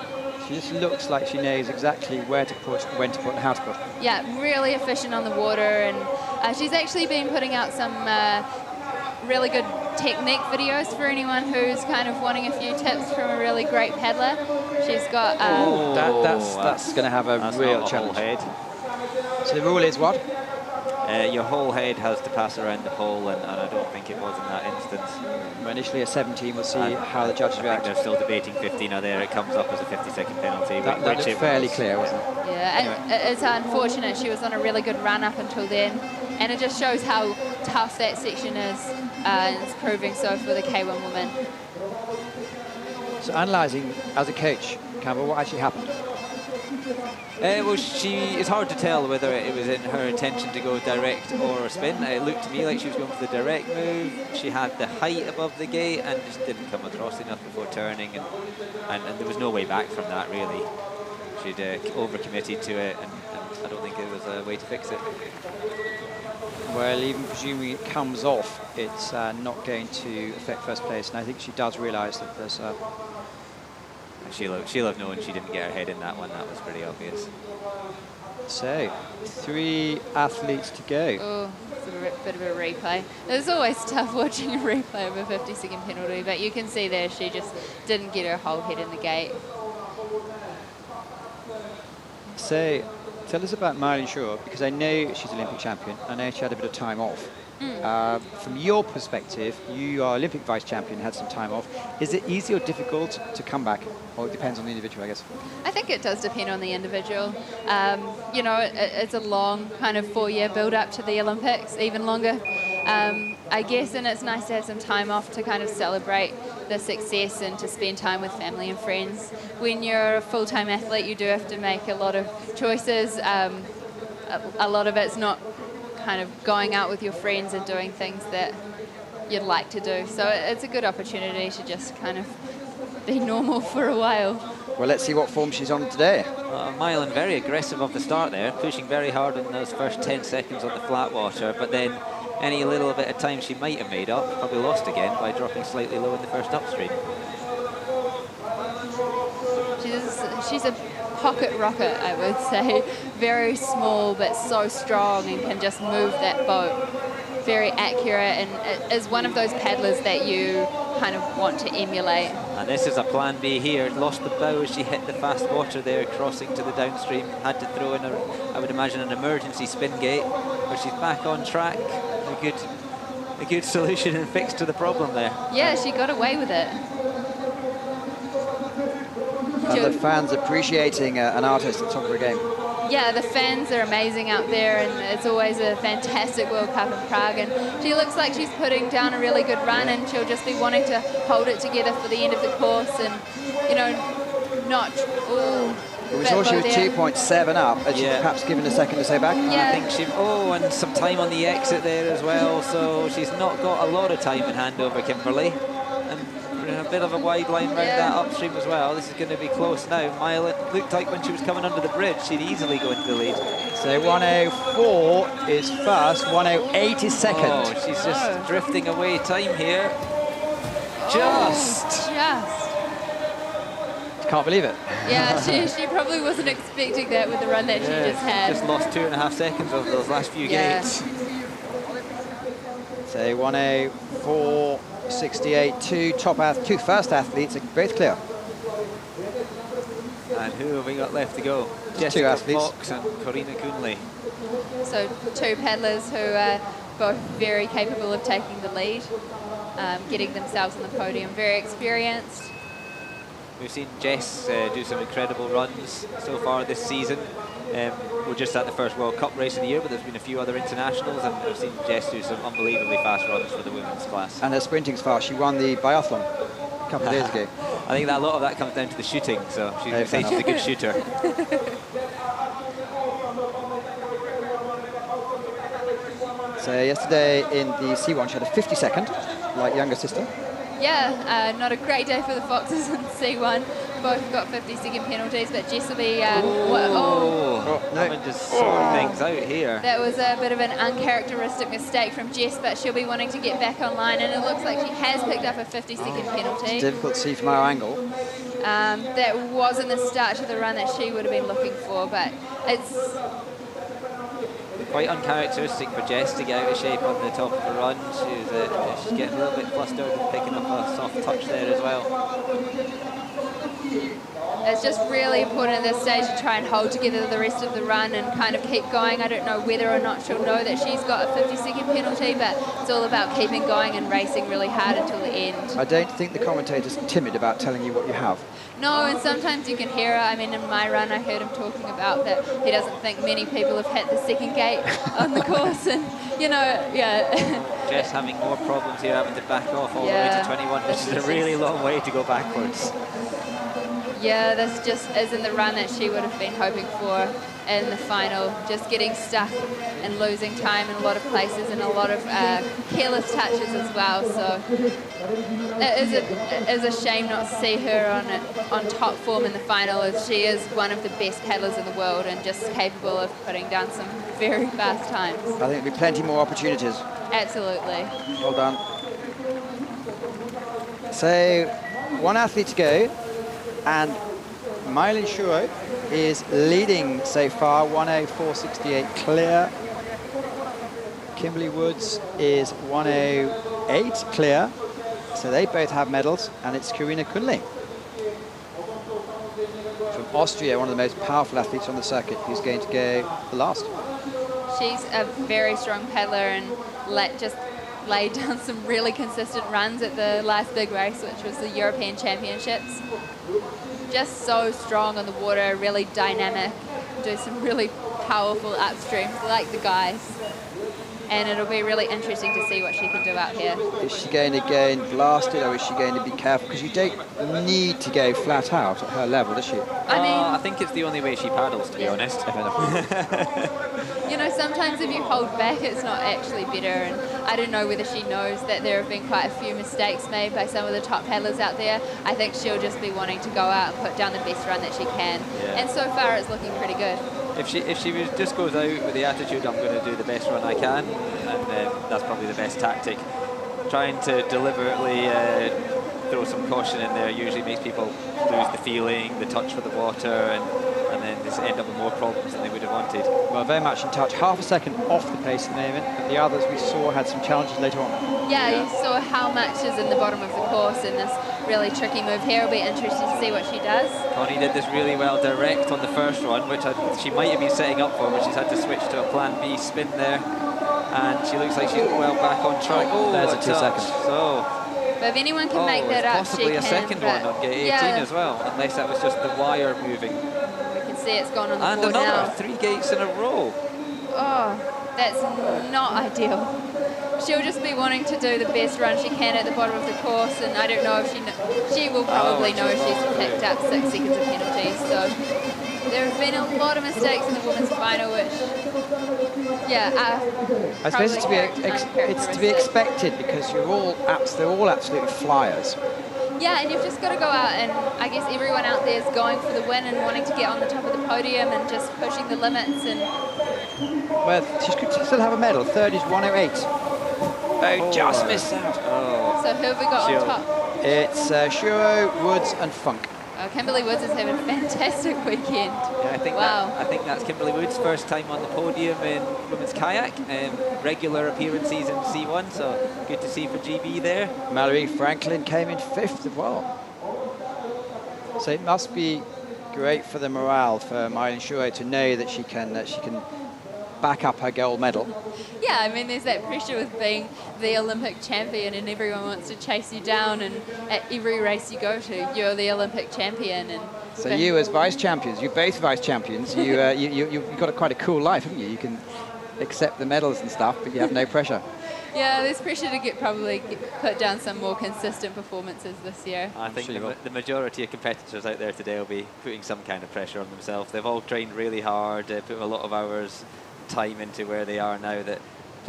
Speaker 1: She just looks like she knows exactly where to put, when to put, and how to put.
Speaker 2: Yeah, really efficient on the water, and she's actually been putting out some really good technique videos for anyone who's kind of wanting a few tips from a really great paddler. She's got...
Speaker 1: that's going to have a real challenge.
Speaker 3: Head.
Speaker 1: So the rule is what?
Speaker 3: Your whole head has to pass around the pole, and I don't think it was in that instance.
Speaker 1: Well, initially a 17, we'll see how the judges react.
Speaker 3: They're still debating 15 now there. It comes up as a 50-second penalty.
Speaker 1: That looked fairly clear, wasn't it?
Speaker 2: Yeah, and it's unfortunate. She was on a really good run up until then, and it just shows how tough that section is, and it's proving so for the K1 women.
Speaker 1: So analysing as a coach, Campbell, what actually happened?
Speaker 3: Well, it's hard to tell whether it was in her intention to go direct or a spin. It looked to me like she was going for the direct move. She had the height above the gate and just didn't come across enough before turning, and there was no way back from that, really. She'd overcommitted to it, and I don't think there was a way to fix it.
Speaker 1: Well, even presuming it comes off, it's not going to affect first place, and I think she does realise that there's
Speaker 3: She'll have known she didn't get her head in that one. That was pretty obvious.
Speaker 1: So, 3 athletes to go.
Speaker 2: Oh, it's a bit of a replay. It's always tough watching a replay of a 50-second penalty, but you can see there she just didn't get her whole head in the gate.
Speaker 1: So, tell us about Mylene Shaw, because I know she's Olympic champion. I know she had a bit of time off. From your perspective, you are Olympic vice champion, had some time off. Is it easy or difficult to come back? Or it depends on the individual, I guess.
Speaker 2: I think it does depend on the individual. You know, it's a long kind of 4-year build up to the Olympics, even longer. I guess, and it's nice to have some time off to kind of celebrate the success and to spend time with family and friends. When you're a full-time athlete, you do have to make a lot of choices. A lot of it's not kind of going out with your friends and doing things that you'd like to do. So it's a good opportunity to just kind of be normal for a while.
Speaker 1: Well, let's see what form she's on today.
Speaker 3: Mylene very aggressive off the start there, pushing very hard in those first 10 seconds on the flat water, but then any little bit of time she might have made up, probably lost again by dropping slightly low in the first upstream.
Speaker 2: She's a pocket rocket, I would say. Very small, but so strong and can just move that boat. Very accurate, and is one of those paddlers that you kind of want to emulate.
Speaker 3: And this is a plan B here. Lost the bow as she hit the fast water there, crossing to the downstream. Had to throw in, I would imagine, an emergency spin gate, but she's back on track. A good solution and fix to the problem there.
Speaker 2: Yeah, she got away with it.
Speaker 1: And the fans appreciating an artist at the top of her game.
Speaker 2: Yeah, the fans are amazing out there, and it's always a fantastic World Cup in Prague, and she looks like she's putting down a really good run, and she'll just be wanting to hold it together for the end of the course, and, you know, not all...
Speaker 1: We saw she was 2.7 up, and she's perhaps given a second to say back.
Speaker 2: Yeah.
Speaker 3: I think and some time on the exit there as well, so she's not got a lot of time in hand over Kimberly. And a bit of a wide line around that upstream as well. This is going to be close now. Mylene looked like when she was coming under the bridge, she'd easily go into the lead.
Speaker 1: So 104 is first, 108 is second.
Speaker 3: Oh, she's just drifting away time here. Just.
Speaker 1: Can't believe it.
Speaker 2: Yeah, she probably wasn't expecting that with the run that she just had.
Speaker 3: Just lost 2.5 seconds over those last few gates.
Speaker 1: So 104.68, two first athletes are both clear.
Speaker 3: And who have we got left to go?
Speaker 1: Just two athletes.
Speaker 3: Fox and Corina Coonley.
Speaker 2: So 2 paddlers who are both very capable of taking the lead, getting themselves on the podium, very experienced.
Speaker 3: We've seen Jess do some incredible runs so far this season. We're just at the first World Cup race of the year, but there's been a few other internationals, and we've seen Jess do some unbelievably fast runs for the women's class.
Speaker 1: And her sprinting's fast. She won the biathlon a couple of days ago.
Speaker 3: I think that a lot of that comes down to the shooting, so she's a good shooter.
Speaker 1: So yesterday in the C1 she had a 50-second, like younger sister.
Speaker 2: Yeah, not a great day for the Foxes in C1. Both got 50-second penalties, but Jess will be...
Speaker 3: having to sort things out here.
Speaker 2: That was a bit of an uncharacteristic mistake from Jess, but she'll be wanting to get back online, and it looks like she has picked up a 50-second penalty.
Speaker 1: It's difficult to see from our angle.
Speaker 2: That wasn't the start to the run that she would have been looking for, but it's...
Speaker 3: Quite uncharacteristic for Jess to get out of shape on the top of the run. She's getting a little bit flustered and picking up a soft touch there as well.
Speaker 2: It's just really important at this stage to try and hold together the rest of the run and kind of keep going. I don't know whether or not she'll know that she's got a 50-second penalty, but it's all about keeping going and racing really hard until the end.
Speaker 1: I don't think the commentator's timid about telling you what you have.
Speaker 2: No, and sometimes you can hear it. I mean, in my run, I heard him talking about that he doesn't think many people have hit the second gate on the course, and, you know, yeah.
Speaker 3: Jess having more problems here, having to back off all the way to 21, which is a really long way to go backwards.
Speaker 2: Yeah, this just isn't the run that she would have been hoping for in the final. Just getting stuck and losing time in a lot of places and a lot of careless touches as well. So it is a shame not to see her on top form in the final, as she is one of the best paddlers in the world and just capable of putting down some very fast times.
Speaker 1: I think there'll be plenty more opportunities.
Speaker 2: Absolutely.
Speaker 1: Well done. So, one athlete to go, and Mylin Shuro is leading so far, 1:04.68 clear. Kimberly Woods is 1:08 clear. So they both have medals, and it's Karina Kunle from Austria, one of the most powerful athletes on the circuit, who's going to go the last.
Speaker 2: She's a very strong paddler and just laid down some really consistent runs at the last big race, which was the European Championships. Just so strong on the water, really dynamic, do some really powerful upstreams like the guys. And it'll be really interesting to see what she can do out here.
Speaker 1: Is she going to go and blast it, or is she going to be careful? Because you don't need to go flat out at her level, does she?
Speaker 2: I mean,
Speaker 3: I think it's the only way she paddles, to be honest.
Speaker 2: You know, sometimes if you hold back, it's not actually better. And I don't know whether she knows that there have been quite a few mistakes made by some of the top paddlers out there. I think she'll just be wanting to go out and put down the best run that she can. Yeah. And so far, it's looking pretty good.
Speaker 3: If she just goes out with the attitude, I'm going to do the best run I can, and that's probably the best tactic. Trying to deliberately throw some caution in there usually makes people lose the feeling, the touch for the water, and then just end up with more problems than they would have wanted.
Speaker 1: Well, very much in touch. Half a second off the pace at the moment, but the others we saw had some challenges later on.
Speaker 2: Yeah, you saw how much is in the bottom of the course in this really tricky move here. It'll be interesting to see what she does.
Speaker 3: Connie did this really well direct on the first run, which she might have been setting up for, but she's had to switch to a plan B spin there. And she looks like she's well back on track. Oh,
Speaker 1: there's a 2 seconds.
Speaker 3: So,
Speaker 2: but if anyone can make that up,
Speaker 3: possibly
Speaker 2: she
Speaker 3: a
Speaker 2: can,
Speaker 3: second one on gate 18 as well, unless that was just the wire moving.
Speaker 2: We can see it's gone on the board
Speaker 3: another
Speaker 2: now.
Speaker 3: 3 gates in a row.
Speaker 2: Oh, that's not ideal. She'll just be wanting to do the best run she can at the bottom of the course, and I don't know if she will probably know she's picked up 6 seconds of penalties. So there have been a lot of mistakes in the women's final, which, yeah,
Speaker 1: I suppose it's to be expected, because they're all absolute flyers.
Speaker 2: Yeah, and you've just got to go out, and I guess everyone out there is going for the win and wanting to get on the top of the podium and just pushing the limits. And
Speaker 1: well, she could still have a medal. Third is 1:08. Oh, just missed out.
Speaker 3: Oh.
Speaker 2: So who have we got on top?
Speaker 1: It's Shuro, Woods, and Funk.
Speaker 2: Kimberly Woods is having a fantastic weekend.
Speaker 3: Yeah, I think that's Kimberly Woods' first time on the podium in women's kayak, regular appearances in C1, so good to see for GB there.
Speaker 1: Mallory Franklin came in 5th as well. So it must be great for the morale for Mylin Shuro to know that she can back up her gold medal.
Speaker 2: Yeah, I mean, there's that pressure with being the Olympic champion, and everyone wants to chase you down, and at every race you go to, you're the Olympic champion. And
Speaker 1: so you as vice champions, you're both vice champions, you've got quite a cool life, haven't you? You can accept the medals and stuff, but you have no pressure.
Speaker 2: Yeah, there's pressure to probably put down some more consistent performances this year.
Speaker 3: I think the majority of competitors out there today will be putting some kind of pressure on themselves. They've all trained really hard, put a lot of hours, time into where they are now, that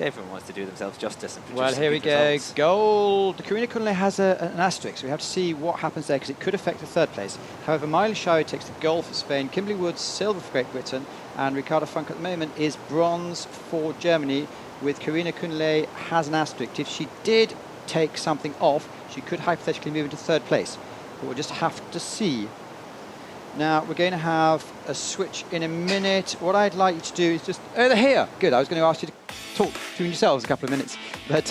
Speaker 3: everyone wants to do themselves justice and produce.
Speaker 1: Well, here we go.
Speaker 3: Results.
Speaker 1: Gold. Karina Kunle has an asterisk, so we have to see what happens there, because it could affect the 3rd place. However, Mylin Shuro takes the gold for Spain, Kimberly Woods silver for Great Britain, and Ricardo Funk at the moment is bronze for Germany, with Karina Kunle has an asterisk. If she did take something off, she could hypothetically move into 3rd place, but we'll just have to see. Now, we're going to have a switch in a minute. What I'd like you to do is just... Oh, they're here. Good. I was going to ask you to talk between yourselves a couple of minutes. But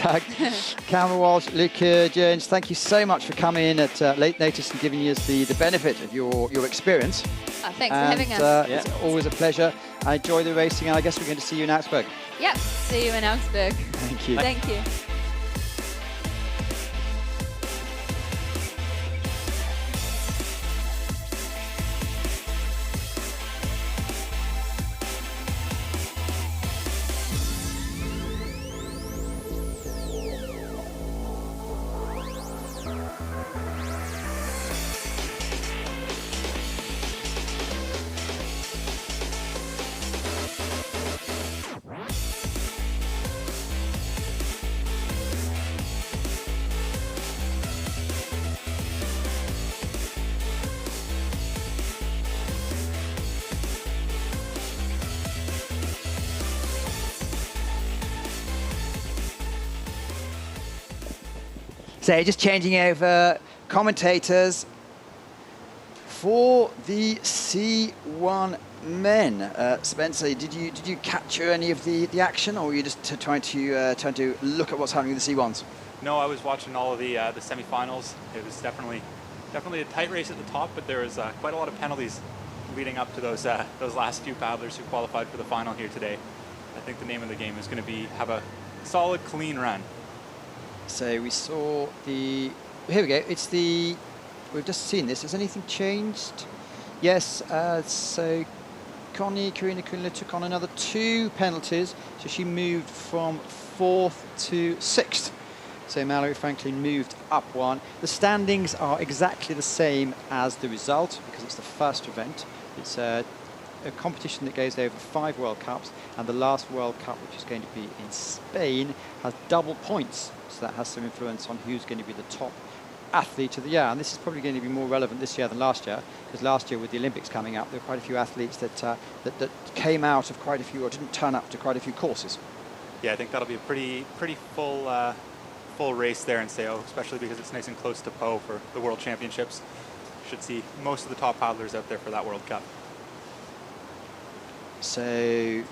Speaker 1: Cameron Walsh, Luke Jones, thank you so much for coming in at late notice and giving us the benefit of your experience.
Speaker 2: Thanks for having us.
Speaker 1: It's always a pleasure. I enjoy the racing, and I guess we're going to see you in Augsburg.
Speaker 2: Yep, see you in Augsburg.
Speaker 1: Thank you.
Speaker 2: Thank you.
Speaker 1: So just changing over commentators for the C1 men. Spencer, did you capture any of the action, or were you just trying to look at what's happening with the C1s?
Speaker 4: No, I was watching all of the semifinals. It was definitely a tight race at the top, but there was quite a lot of penalties leading up to those last few paddlers who qualified for the final here today. I think the name of the game is going to be have a solid, clean run.
Speaker 1: So we saw here we go, we've just seen this. Has anything changed? Yes, so Karina Kunle took on another 2 penalties, so she moved from 4th to 6th. So Mallory Franklin moved up 1. The standings are exactly the same as the result, because it's the first event. It's a competition that goes over 5 World Cups, and the last World Cup, which is going to be in Spain, has double points. So that has some influence on who's going to be the top athlete of the year. And this is probably going to be more relevant this year than last year, because last year with the Olympics coming up, there were quite a few athletes that came out of quite a few, or didn't turn up to quite a few courses.
Speaker 4: Yeah, I think that'll be a pretty full race there in Sao, especially because it's nice and close to Po for the World Championships. Should see most of the top paddlers out there for that World Cup.
Speaker 1: So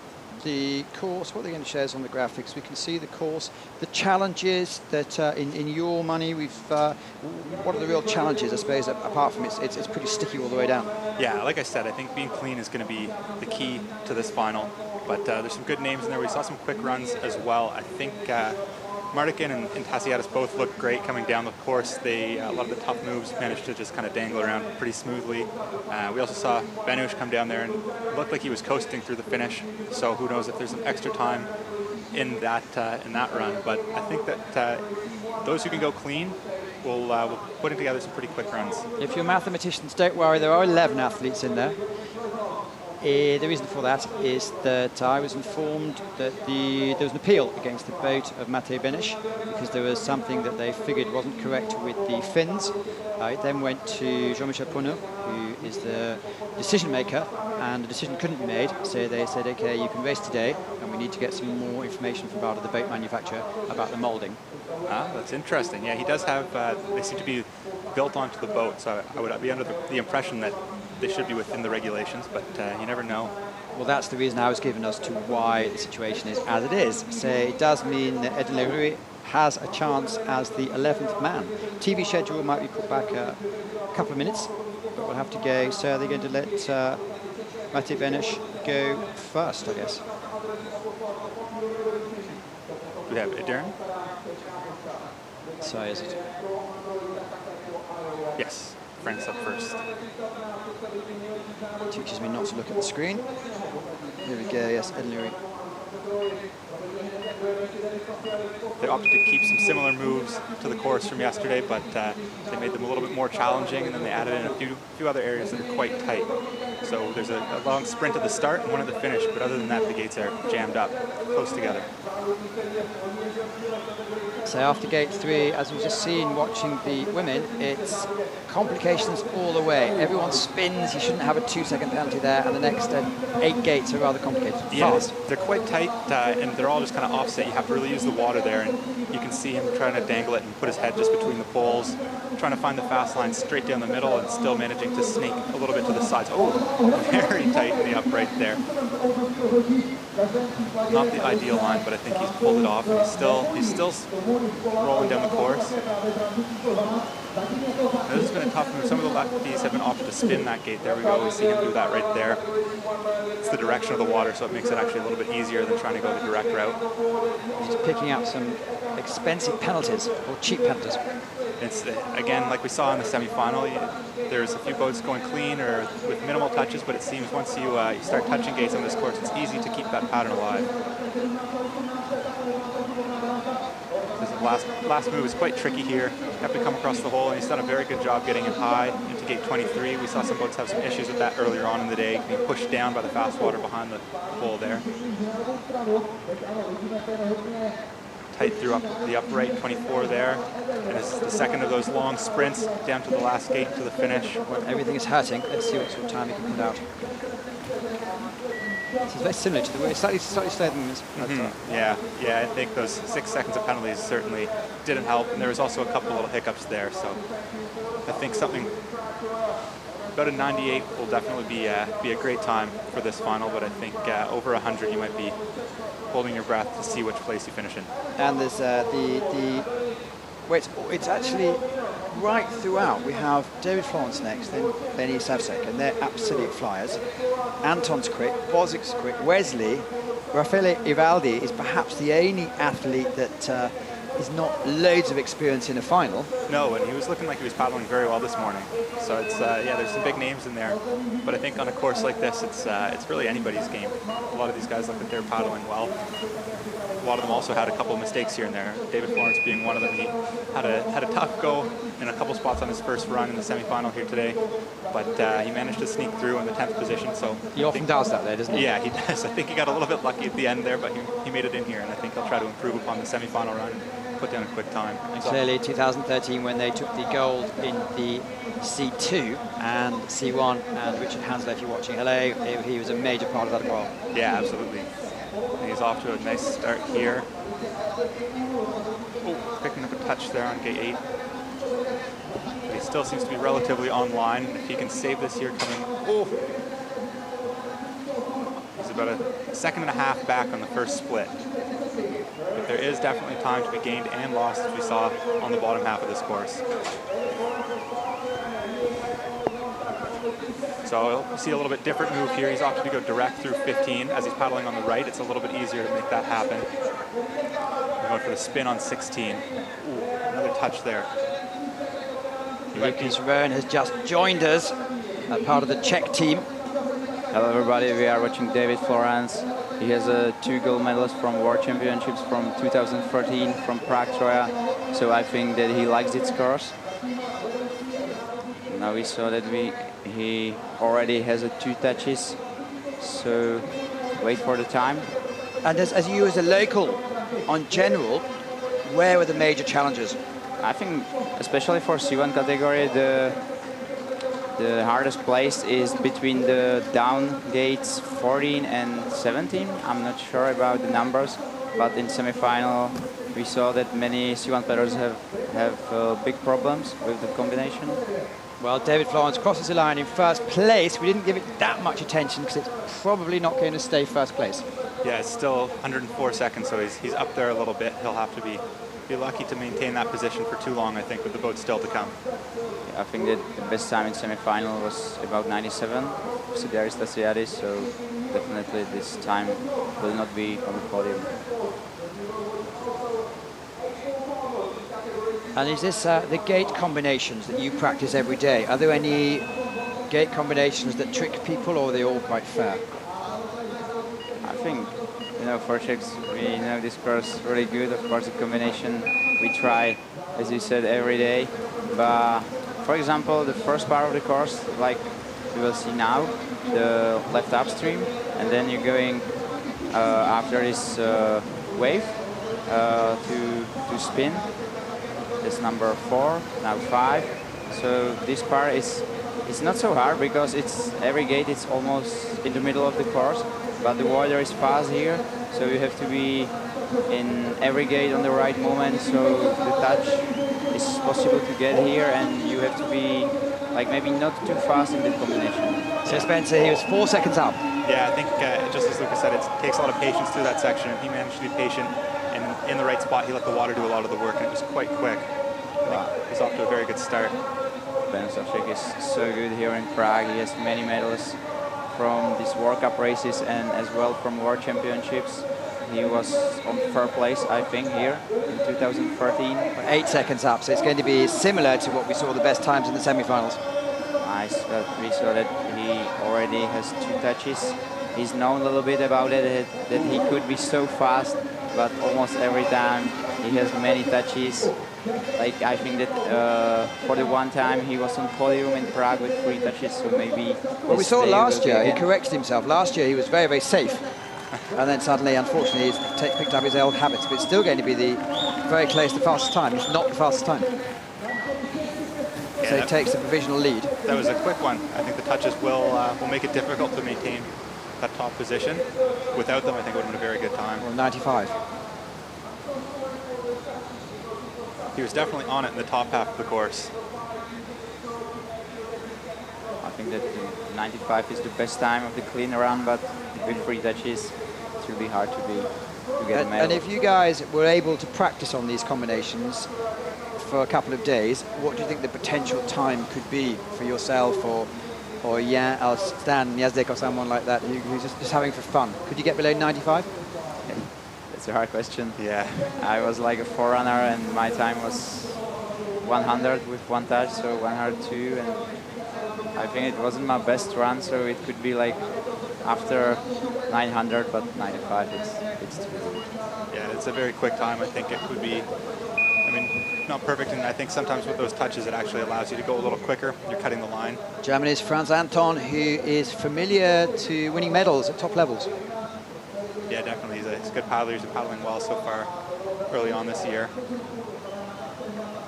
Speaker 1: the course, what they're going to show us on the graphics, we can see the course, the challenges that in your money, what are the real challenges, I suppose, apart from it's pretty sticky all the way down?
Speaker 4: Yeah, like I said, I think being clean is going to be the key to this final, but there's some good names in there. We saw some quick runs as well. I think Mardikin and Tassiadis both looked great coming down the course. A lot of the tough moves managed to just kind of dangle around pretty smoothly. We also saw Banush come down there and looked like he was coasting through the finish. So who knows if there's some extra time in that run. But I think that those who can go clean will put together some pretty quick runs.
Speaker 1: If you're mathematicians, don't worry. There are 11 athletes in there. The reason for that is that I was informed that there was an appeal against the boat of Matej Beniš, because there was something that they figured wasn't correct with the fins. It then went to Jean-Michel Ponot, who is the decision maker, and the decision couldn't be made, so they said, okay, you can race today, and we need to get some more information from part of the boat manufacturer about the moulding.
Speaker 4: Ah, that's interesting. Yeah, he does have, they seem to be built onto the boat, so I would be under the impression that they should be within the regulations, but you never know.
Speaker 1: Well, that's the reason I was given as to why the situation is as it is. So it does mean that Edin Leroy has a chance as the 11th man. TV schedule might be put back a couple of minutes, but we'll have to go. So they're going to let Matej Beniš go first, I guess.
Speaker 4: We have Ederin.
Speaker 1: So is it?
Speaker 4: Yes, Frank's up first.
Speaker 1: Teaches me not to look at the screen. Here we go, yes, Edin Leroy.
Speaker 4: They opted to keep some similar moves to the course from yesterday, but they made them a little bit more challenging, and then they added in a few other areas that are quite tight. So there's a long sprint at the start and one at the finish, but other than that, the gates are jammed up, close together.
Speaker 1: So after gate 3, as we've just seen watching the women, it's complications all the way. Everyone spins, you shouldn't have a 2-second penalty there, and the next 8 gates are rather complicated.
Speaker 4: Yeah,
Speaker 1: Fast.
Speaker 4: they're quite tight, and they're all just kind of offset. You have to really use the water there, and you can see him trying to dangle it and put his head just between the poles, trying to find the fast line straight down the middle and still managing to sneak a little bit to the sides. Oh, very tight in the upright there. Not the ideal line, but I think he's pulled it off, and he's still rolling down the course. Now, this has been a tough move. Some of the lefties have been opted to spin that gate. There we go. We see him do that right there. It's the direction of the water, so it makes it actually a little bit easier than trying to go the direct route.
Speaker 1: He's picking up some expensive penalties, or cheap penalties.
Speaker 4: It's, again, like we saw in the semi-final, there's a few boats going clean or with minimal touches, but it seems once you start touching gates on this course, it's easy to keep that pattern alive. This last move is quite tricky here. You have to come across the hole, and he's done a very good job getting it high into gate 23. We saw some boats have some issues with that earlier on in the day, being pushed down by the fast water behind the hole there. Tight through the upright, 24 there. And it's the second of those long sprints down to the last gate to the finish.
Speaker 1: Everything is hurting. Let's see what sort of time he can put out. This is very similar to the way, slightly slower than this.
Speaker 4: Yeah, I think those 6 seconds of penalties certainly didn't help. And there was also a couple little hiccups there. So I think something about a 98 will definitely be a great time for this final. But I think over 100 you might be holding your breath to see which place you finish in.
Speaker 1: And there's it's actually right throughout. We have David Florence next, then Benny Savsek, and they're absolute flyers. Anton's quick, Bozik's quick, Wesley, Raffaele Ivaldi is perhaps the only athlete that is not loads of experience in a final.
Speaker 4: No, and he was looking like he was paddling very well this morning. So it's yeah, there's some big names in there, but I think on a course like this, it's really anybody's game. A lot of these guys look like they're paddling well. A lot of them also had a couple of mistakes here and there. David Florence being one of them. He had a tough go in a couple spots on his first run in the semi-final here today, but he managed to sneak through in the 10th position. So
Speaker 1: he often does that there, doesn't he?
Speaker 4: Yeah, he does. I think he got a little bit lucky at the end there, but he made it in here, and I think he'll try to improve upon the semi-final run. Put down a quick time.
Speaker 1: And clearly 2013 when they took the gold in the C2 and C1, and Richard Hansler, if you're watching, hello, he was a major part of that as well.
Speaker 4: Yeah, absolutely. And he's off to a nice start here. Oh, picking up a touch there on gate 8. But he still seems to be relatively online. If he can save this here coming, oh! He's about a second and a half back on the first split. But there is definitely time to be gained and lost, as we saw on the bottom half of this course. So we'll see a little bit different move here. He's opted to go direct through 15. As he's paddling on the right, it's a little bit easier to make that happen. We're going for the spin on 16. Ooh, another touch there.
Speaker 1: Lucas Rowan has just joined us, part of the Czech team.
Speaker 5: Hello everybody, we are watching David Florence. He has 2 gold medals from World Championships from 2013 from Prague, Troja. So I think that he likes this course. Now we saw that he already has 2 touches. So wait for the time.
Speaker 1: And as you as a local on general, where were the major challenges?
Speaker 5: I think especially for C1 category, the hardest place is between the down gates 14 and 17. I'm not sure about the numbers, but in semi-final we saw that many C1 paddlers have big problems with the combination.
Speaker 1: Well, David Florence crosses the line in first place. We didn't give it that much attention because it's probably not going to stay first place.
Speaker 4: Yeah, it's still 104 seconds, so he's up there a little bit. He'll have to be lucky to maintain that position for too long, I think, with the boat still to come.
Speaker 5: I think that the best time in semi-final was about 97, Sidiaris Tasiadis, so definitely this time will not be on the podium.
Speaker 1: And is this the gate combinations that you practice every day? Are there any gate combinations that trick people, or are they all quite fair?
Speaker 5: I think, you know, for Czechs, we know this course really good. Of course, the combination we try, as you said, every day. But for example, the first part of the course, like you will see now, the left upstream, and then you're going after this wave to spin. That's number 4, now 5. So this part is not so hard because it's every gate it's almost in the middle of the course, but the water is fast here, so you have to be in every gate on the right moment, so the touch is possible to get here, and you have to be like maybe not too fast in the combination.
Speaker 1: So Spencer, he was 4 seconds up.
Speaker 4: Yeah, I think just as Lucas said, it takes a lot of patience through that section, and he managed to be patient and in the right spot. He let the water do a lot of the work, and it was quite quick. I think he's off to a very good start.
Speaker 5: Ben Safchik is so good here in Prague. He has many medals from these World Cup races and as well from World Championships. He was on third place, I think, here in 2013.
Speaker 1: 8 seconds up, so it's going to be similar to what we saw the best times in the semi-finals.
Speaker 5: Nice, but we saw that he already has 2 touches. He's known a little bit about it, that he could be so fast, but almost every time he has many touches. Like, I think that for the one time he was on podium in Prague with 3 touches, so maybe...
Speaker 1: Well, we saw last year, he corrected himself. Last year he was very, very safe. And then suddenly, unfortunately, he's picked up his old habits, but it's still going to be very close to the fastest time, if not the fastest time.
Speaker 4: Yeah,
Speaker 1: So he takes the provisional lead.
Speaker 4: That was a quick one. I think the touches will make it difficult to maintain that top position. Without them, I think it would have been a very good time.
Speaker 1: Well, 95.
Speaker 4: He was definitely on it in the top half of the course.
Speaker 5: I think that 95 is the best time of the clean run, but with 3 touches, it will be hard to get a medal.
Speaker 1: And if you guys were able to practice on these combinations for a couple of days, what do you think the potential time could be for yourself or Stan Yazdek or someone like that who's just having for fun? Could you get below 95?
Speaker 5: Yeah, that's a hard question.
Speaker 4: Yeah.
Speaker 5: I was like a forerunner and my time was 100 with 1 touch, so 102, and I think it wasn't my best run, so it could be like after 900, but 95, it's too good.
Speaker 4: Yeah, it's a very quick time. I think it could be, I mean, not perfect, and I think sometimes with those touches it actually allows you to go a little quicker. You're cutting the line.
Speaker 1: Germany's Franz Anton, who is familiar to winning medals at top levels.
Speaker 4: Yeah, definitely. He's a good paddler. He's been paddling well so far early on this year.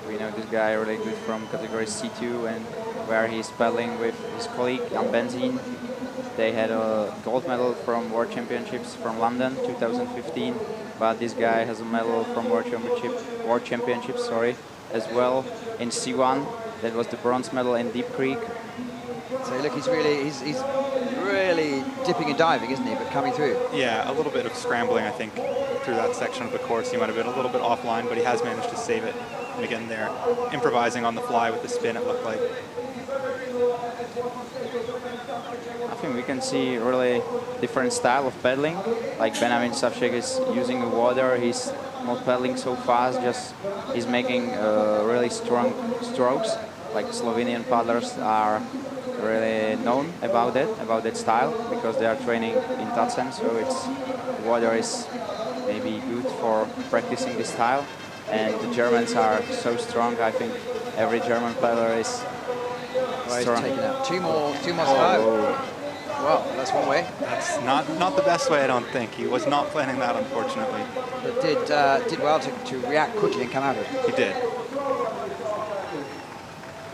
Speaker 5: We know this guy really good from category C2, and where he's paddling with his colleague Jan Benzin. They had a gold medal from World Championships from London 2015, but this guy has a medal from World Championships, as well in C1. That was the bronze medal in Deep Creek.
Speaker 1: So look, he's really dipping and diving, isn't he? But coming through.
Speaker 4: Yeah, a little bit of scrambling, I think, through that section of the course. He might have been a little bit offline, but he has managed to save it. And again, they're improvising on the fly with the spin, it looked like.
Speaker 5: I think we can see really different style of paddling. Like Benjamin Savchek is using the water. He's not paddling so fast. Just he's making really strong strokes. Like Slovenian paddlers are really known about that style, because they are training in Tatsen. So it's water is maybe good for practicing this style. And the Germans are so strong. I think every German paddler is strong.
Speaker 1: Taken out. Two more slow. Well, that's one way.
Speaker 4: That's not the best way, I don't think. He was not planning that, unfortunately.
Speaker 1: But did well to react quickly and come out of it.
Speaker 4: He did.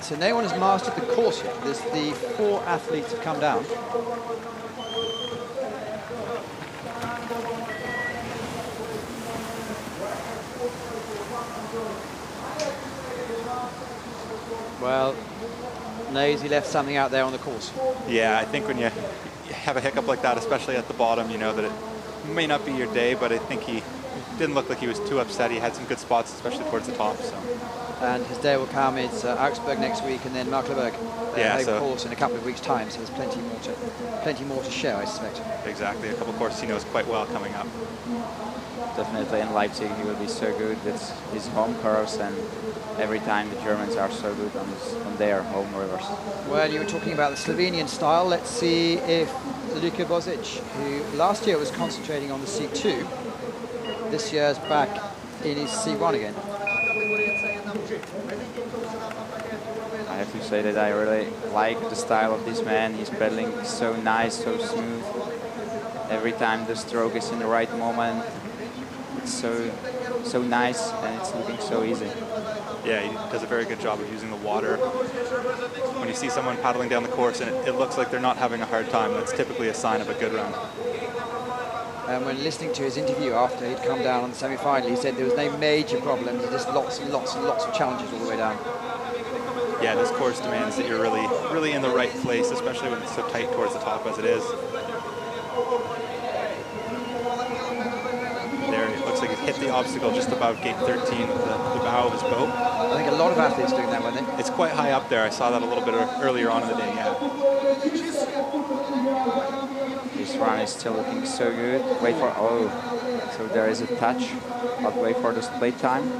Speaker 1: So no one has mastered the course yet. There's the 4 athletes have come down. Well, Nosey left something out there on the course.
Speaker 4: Yeah, I think when you have a hiccup like that, especially at the bottom, you know that it may not be your day, but I think he didn't look like he was too upset. He had some good spots, especially towards the top. So.
Speaker 1: And his day will come. It's Augsburg next week, and then Markleberg, home course in a couple of weeks' time. So there's plenty more to show, I suspect.
Speaker 4: Exactly, a couple of courses he knows quite well coming up.
Speaker 5: Definitely in Leipzig he will be so good. It's his home course, and every time the Germans are so good on their home rivers.
Speaker 1: Well, you were talking about the Slovenian style. Let's see if Luka Bozic, who last year was concentrating on the C2, this year's back in his C1 again.
Speaker 5: I have to say that I really like the style of this man. He's paddling so nice, so smooth. Every time the stroke is in the right moment, it's so nice, and it's looking so easy.
Speaker 4: Yeah, he does a very good job of using the water. When you see someone paddling down the course and it looks like they're not having a hard time, that's typically a sign of a good run.
Speaker 1: And when listening to his interview after he'd come down on the semi-final, he said there was no major problems, just lots and lots and lots of challenges all the way down.
Speaker 4: Yeah, this course demands that you're really in the right place, especially when it's so tight towards the top as it is. There, it looks like it hit the obstacle just above gate 13 with the bow of his boat.
Speaker 1: I think a lot of athletes doing that, weren't they?
Speaker 4: It's quite high up there. I saw that a little bit earlier on in the day, yeah.
Speaker 5: This run is still looking so good. Wait for, oh, so there is a touch, but wait for the split time.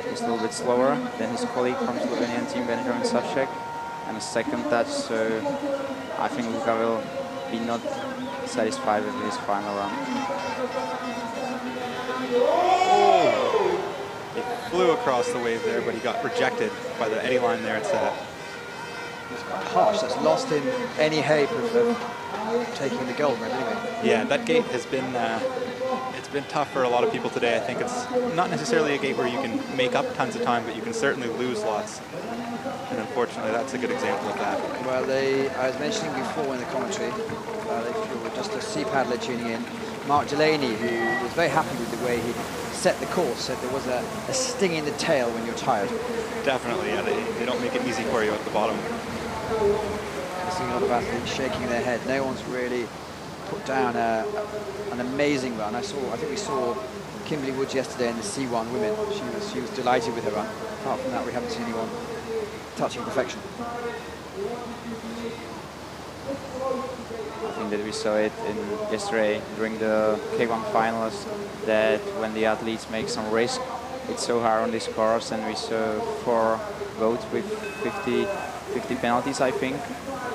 Speaker 5: Just a little bit slower than his colleague from Slovenian team, Benjamin Savcek. And a second touch, so I think Luka will be not satisfied with his final run.
Speaker 4: Oh! It flew across the wave there, but he got rejected by the eddy line there. It's
Speaker 1: quite harsh. That's lost him any hope of taking the gold medal anyway.
Speaker 4: yeah, that gate has been it's been tough for a lot of people today. I think it's not necessarily a gate where you can make up tons of time, but you can certainly lose lots. And unfortunately, that's a good example of that.
Speaker 1: Well, I was mentioning before in the commentary, if you were just a sea paddler tuning in, Mark Delaney, who was very happy with the way he set the course, said there was a sting in the tail when you're tired.
Speaker 4: Definitely, yeah. They don't make it easy for you at the bottom.
Speaker 1: I've seen a lot of athletes shaking their head. No one's really put down an amazing run. I think we saw Kimberly Woods yesterday in the C1 women. She was delighted with her run. Apart from that, we haven't seen anyone touching perfection.
Speaker 5: I think that we saw it yesterday during the K1 finals, that when the athletes make some risk, it's so hard on this course, and we saw 4 boats with 50 penalties, I think.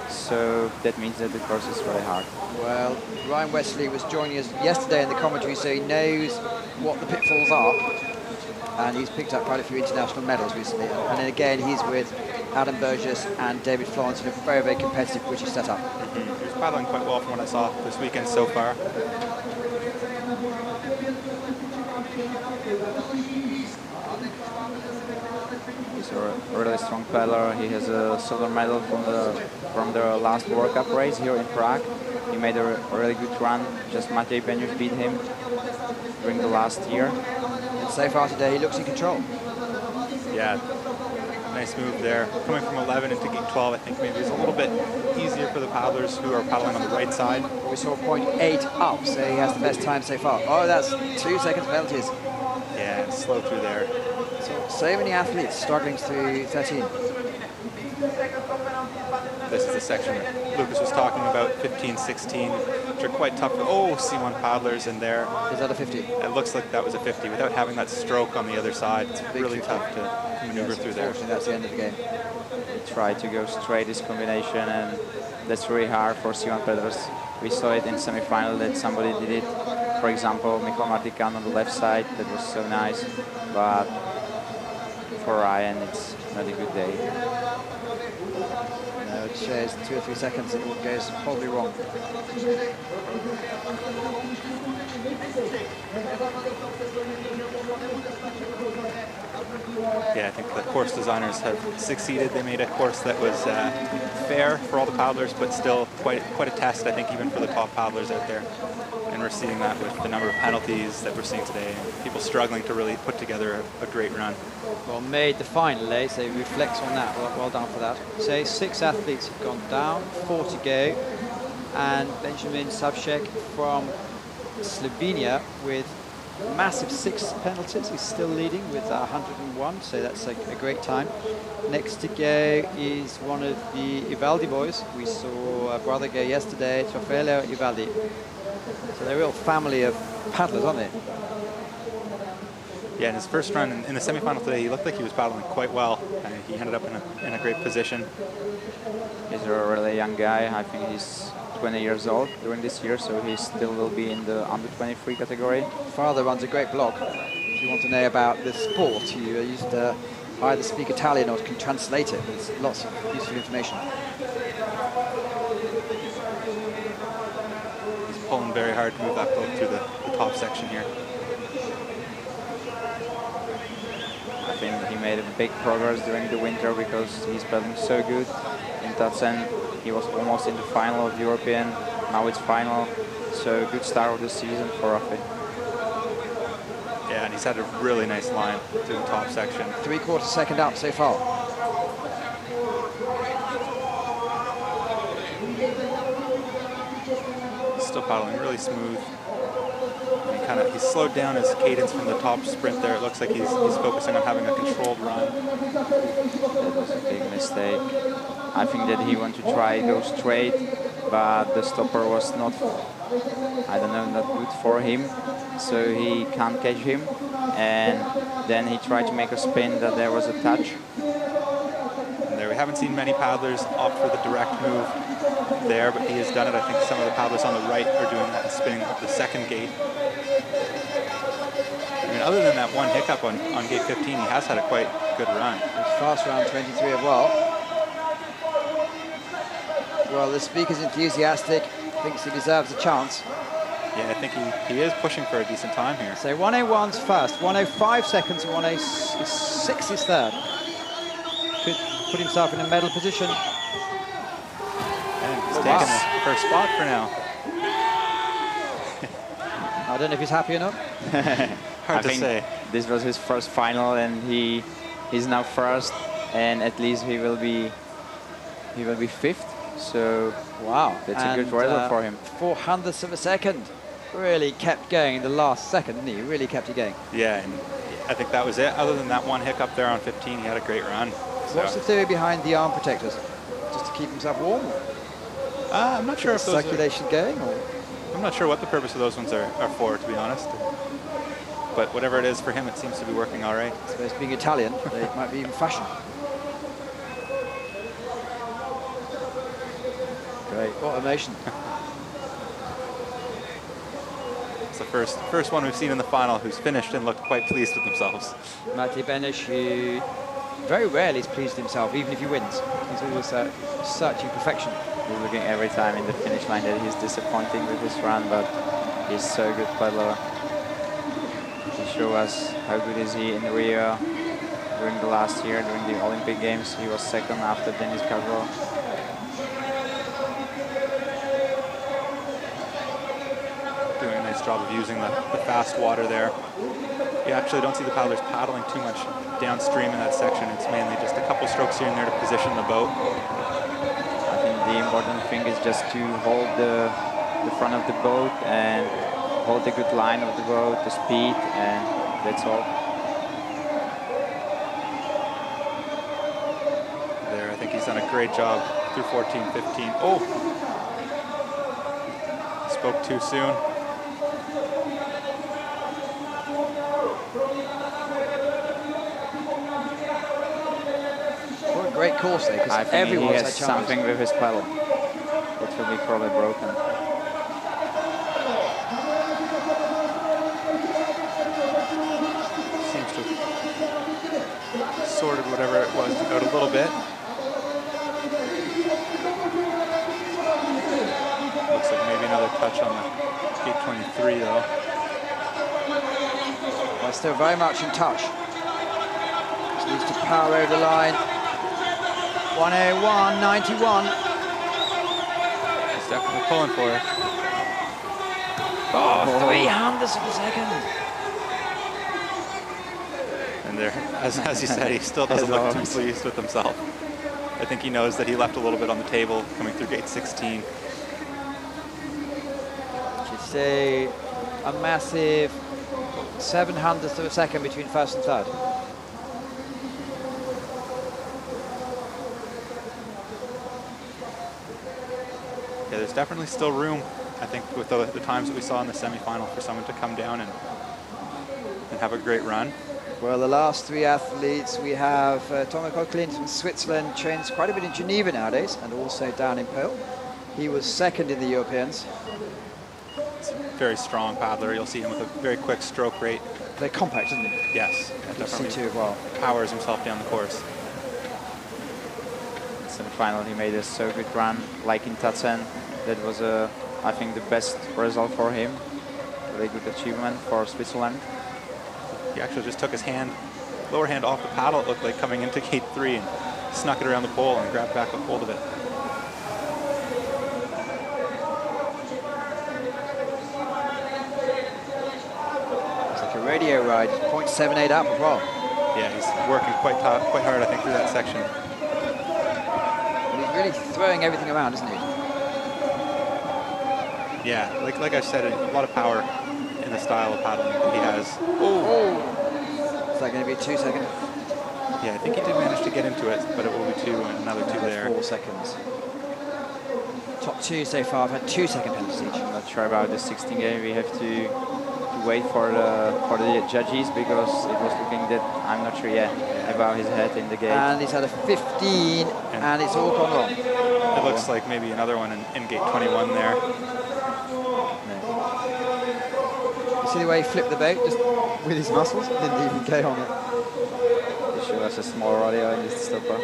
Speaker 5: So that means that the course is very hard.
Speaker 1: Well, Ryan Wesley was joining us yesterday in the commentary, so he knows what the pitfalls are. And he's picked up quite a few international medals recently. And then again, he's with Adam Burgess and David Florence in a very, very competitive British setup.
Speaker 4: He was paddling quite well from what I saw this weekend so far.
Speaker 5: He's a really strong paddler. He has a silver medal from the last World Cup race here in Prague. He made a really good run. Just Matej Beňuš beat him during the last year.
Speaker 1: And so far today, he looks in control.
Speaker 4: Yeah, nice move there. Coming from 11 into gate 12, I think maybe it's a little bit easier for the paddlers who are paddling on the right side.
Speaker 1: We saw 0.8 up, so he has the best time so far. Oh, that's 2 seconds penalties.
Speaker 4: Yeah, slow through there.
Speaker 1: So many athletes struggling through 13.
Speaker 4: This is the section that Lucas was talking about, 15, 16, which are quite tough. Oh, C1 paddlers in there.
Speaker 1: Is that a 50?
Speaker 4: It looks like that was a 50. Without having that stroke on the other side, it's really tough to maneuver through there.
Speaker 1: That's the end of the game.
Speaker 5: He tried to go straight this combination, and that's really hard for C1 paddlers. We saw it in semi-final that somebody did it. For example, Michal Martikan on the left side. That was so nice. But for Ryan, it's not a good day.
Speaker 1: No, it shares 2 or 3 seconds. It all goes horribly wrong.
Speaker 4: Yeah, I think the course designers have succeeded. They made a course that was fair for all the paddlers, but still quite a test, I think, even for the top paddlers out there. And we're seeing that with the number of penalties that we're seeing today, and people struggling to really put together a great run.
Speaker 1: Well, made the final, eh? So reflects on that. Well done for that. So 6 athletes have gone down, 4 to go, and Benjamin Savcek from Slovenia with massive 6 penalties. He's still leading with 101, so that's a great time. Next to go is one of the Ivaldi boys. We saw a brother go yesterday, Trofeo Ivaldi. So they're a real family of paddlers, aren't they?
Speaker 4: Yeah, in his first run in the semifinal today, he looked like he was paddling quite well. He ended up in a great position.
Speaker 5: He's a really young guy. I think he's 20 years old during this year, so he still will be in the under 23 category.
Speaker 1: Father runs a great blog. If you want to know about the sport, you used to either speak Italian or can translate it. There's lots of useful information.
Speaker 4: He's pulling very hard to move that boat through the top section here.
Speaker 5: I think he made a big progress during the winter because he's paddling so good. In Tatsen, he was almost in the final of the European. Now it's final. So good start of the season for Rafi.
Speaker 4: Yeah, and he's had a really nice line through the top section.
Speaker 1: 3/4 second up so far.
Speaker 4: paddling really smooth. And he's slowed down his cadence from the top sprint there. It looks like he's focusing on having a controlled run.
Speaker 5: That was a big mistake. I think that he wanted to try go straight, but the stopper was not, I don't know, not good for him, so he can't catch him. And then he tried to make a spin that there was a touch.
Speaker 4: And there we haven't seen many paddlers opt for the direct move there, but he has done it. I think some of the paddlers on the right are doing that and spinning up the second gate. I mean, other than that one hiccup on gate 15, he has had a quite good run.
Speaker 1: It's fast round 23 as well. Well, the speaker's enthusiastic, thinks he deserves a chance.
Speaker 4: Yeah, I think he is pushing for a decent time here.
Speaker 1: So 101's first, 105 seconds, and 106 is third. Could put himself in a medal position.
Speaker 4: And he's taking the first spot for now.
Speaker 1: I don't know if he's happy or not.
Speaker 4: Hard to say.
Speaker 5: This was his first final, and he's now first, and at least he will be fifth. So
Speaker 1: wow,
Speaker 5: that's a good result for him.
Speaker 1: 0.04 of a second. Really kept going in the last second, didn't he? Really kept it going.
Speaker 4: Yeah, and I think that was it. Other than that one hiccup there on 15, he had a great run. So.
Speaker 1: What's the theory behind the arm protectors? Just to keep himself warm?
Speaker 4: I'm not sure if those
Speaker 1: circulation going, or
Speaker 4: I'm not sure what the purpose of those ones are for, to be honest. But whatever it is for him, it seems to be working all right.
Speaker 1: I suppose being Italian, they might be even fashion. Great, what emotion.
Speaker 4: It's the first one we've seen in the final who's finished and looked quite pleased with themselves.
Speaker 1: Matti Benes, who very rarely is pleased with himself, even if he wins. He's always searching perfection.
Speaker 5: He's looking every time in the finish line that he's disappointing with his run, but he's so good paddler. He showed us how good is he in Rio during the last year, during the Olympic Games. He was second after Denis Kazro.
Speaker 4: Doing a nice job of using the fast water there. You actually don't see the paddlers paddling too much downstream in that section. It's mainly just a couple strokes here and there to position the boat.
Speaker 5: I think the important thing is just to hold the front of the boat and hold the good line of the boat, the speed, and that's all.
Speaker 4: There, I think he's done a great job through 14, 15. Oh! Spoke too soon.
Speaker 1: What a great course there, because everyone
Speaker 5: has something with his paddle. It will be probably broken.
Speaker 4: Seems to have sorted whatever it was out a little bit. Looks like maybe another touch on the gate 23 though.
Speaker 1: Well, still very much in touch. Just needs to power over the line. 101.91.
Speaker 4: He's definitely pulling for it.
Speaker 1: Oh, 300 of a second.
Speaker 4: And there, as he said, he still doesn't look too pleased with himself. I think he knows that he left a little bit on the table coming through gate 16.
Speaker 1: Should say a massive 0.07 of a second between first and third.
Speaker 4: Yeah, there's definitely still room, I think, with the times that we saw in the semifinal for someone to come down and have a great run.
Speaker 1: Well, the last three athletes, we have Tomo Koklin from Switzerland, trains quite a bit in Geneva nowadays, and also down in Pole. He was second in the Europeans.
Speaker 4: It's a very strong paddler. You'll see him with a very quick stroke rate.
Speaker 1: They're compact, isn't it?
Speaker 4: Yes, definitely
Speaker 1: C2 as well.
Speaker 4: powers himself down the course.
Speaker 5: Semi-final, he made a so good run, like in Tatsen. That was, I think, the best result for him. Really good achievement for Switzerland.
Speaker 4: He actually just took his lower hand off the paddle, it looked like, coming into gate 3 and snuck it around the pole and grabbed back a hold of it.
Speaker 1: It's like a radio ride, 0.78 up as well.
Speaker 4: Yeah, he's working quite hard, I think, through that section.
Speaker 1: But he's really throwing everything around, isn't he?
Speaker 4: Yeah, like I said, a lot of power in the style of paddling that he has.
Speaker 1: Oh! Is that going to be a 2 second?
Speaker 4: Yeah, I think he did manage to get into it, but it will be 2 and another 2 there.
Speaker 1: 4 seconds. Top 2 so far have had 2 second penalties each.
Speaker 5: I'm not sure about the 16 game. We have to wait for the judges because it was looking that I'm not sure yet about his head in the gate.
Speaker 1: And he's had a 15, and it's all gone wrong.
Speaker 4: It looks like maybe another one in gate 21 there.
Speaker 1: You see the way he flipped the boat just with his muscles? Didn't even go on it.
Speaker 5: He showed us a small rodeo in this stopper.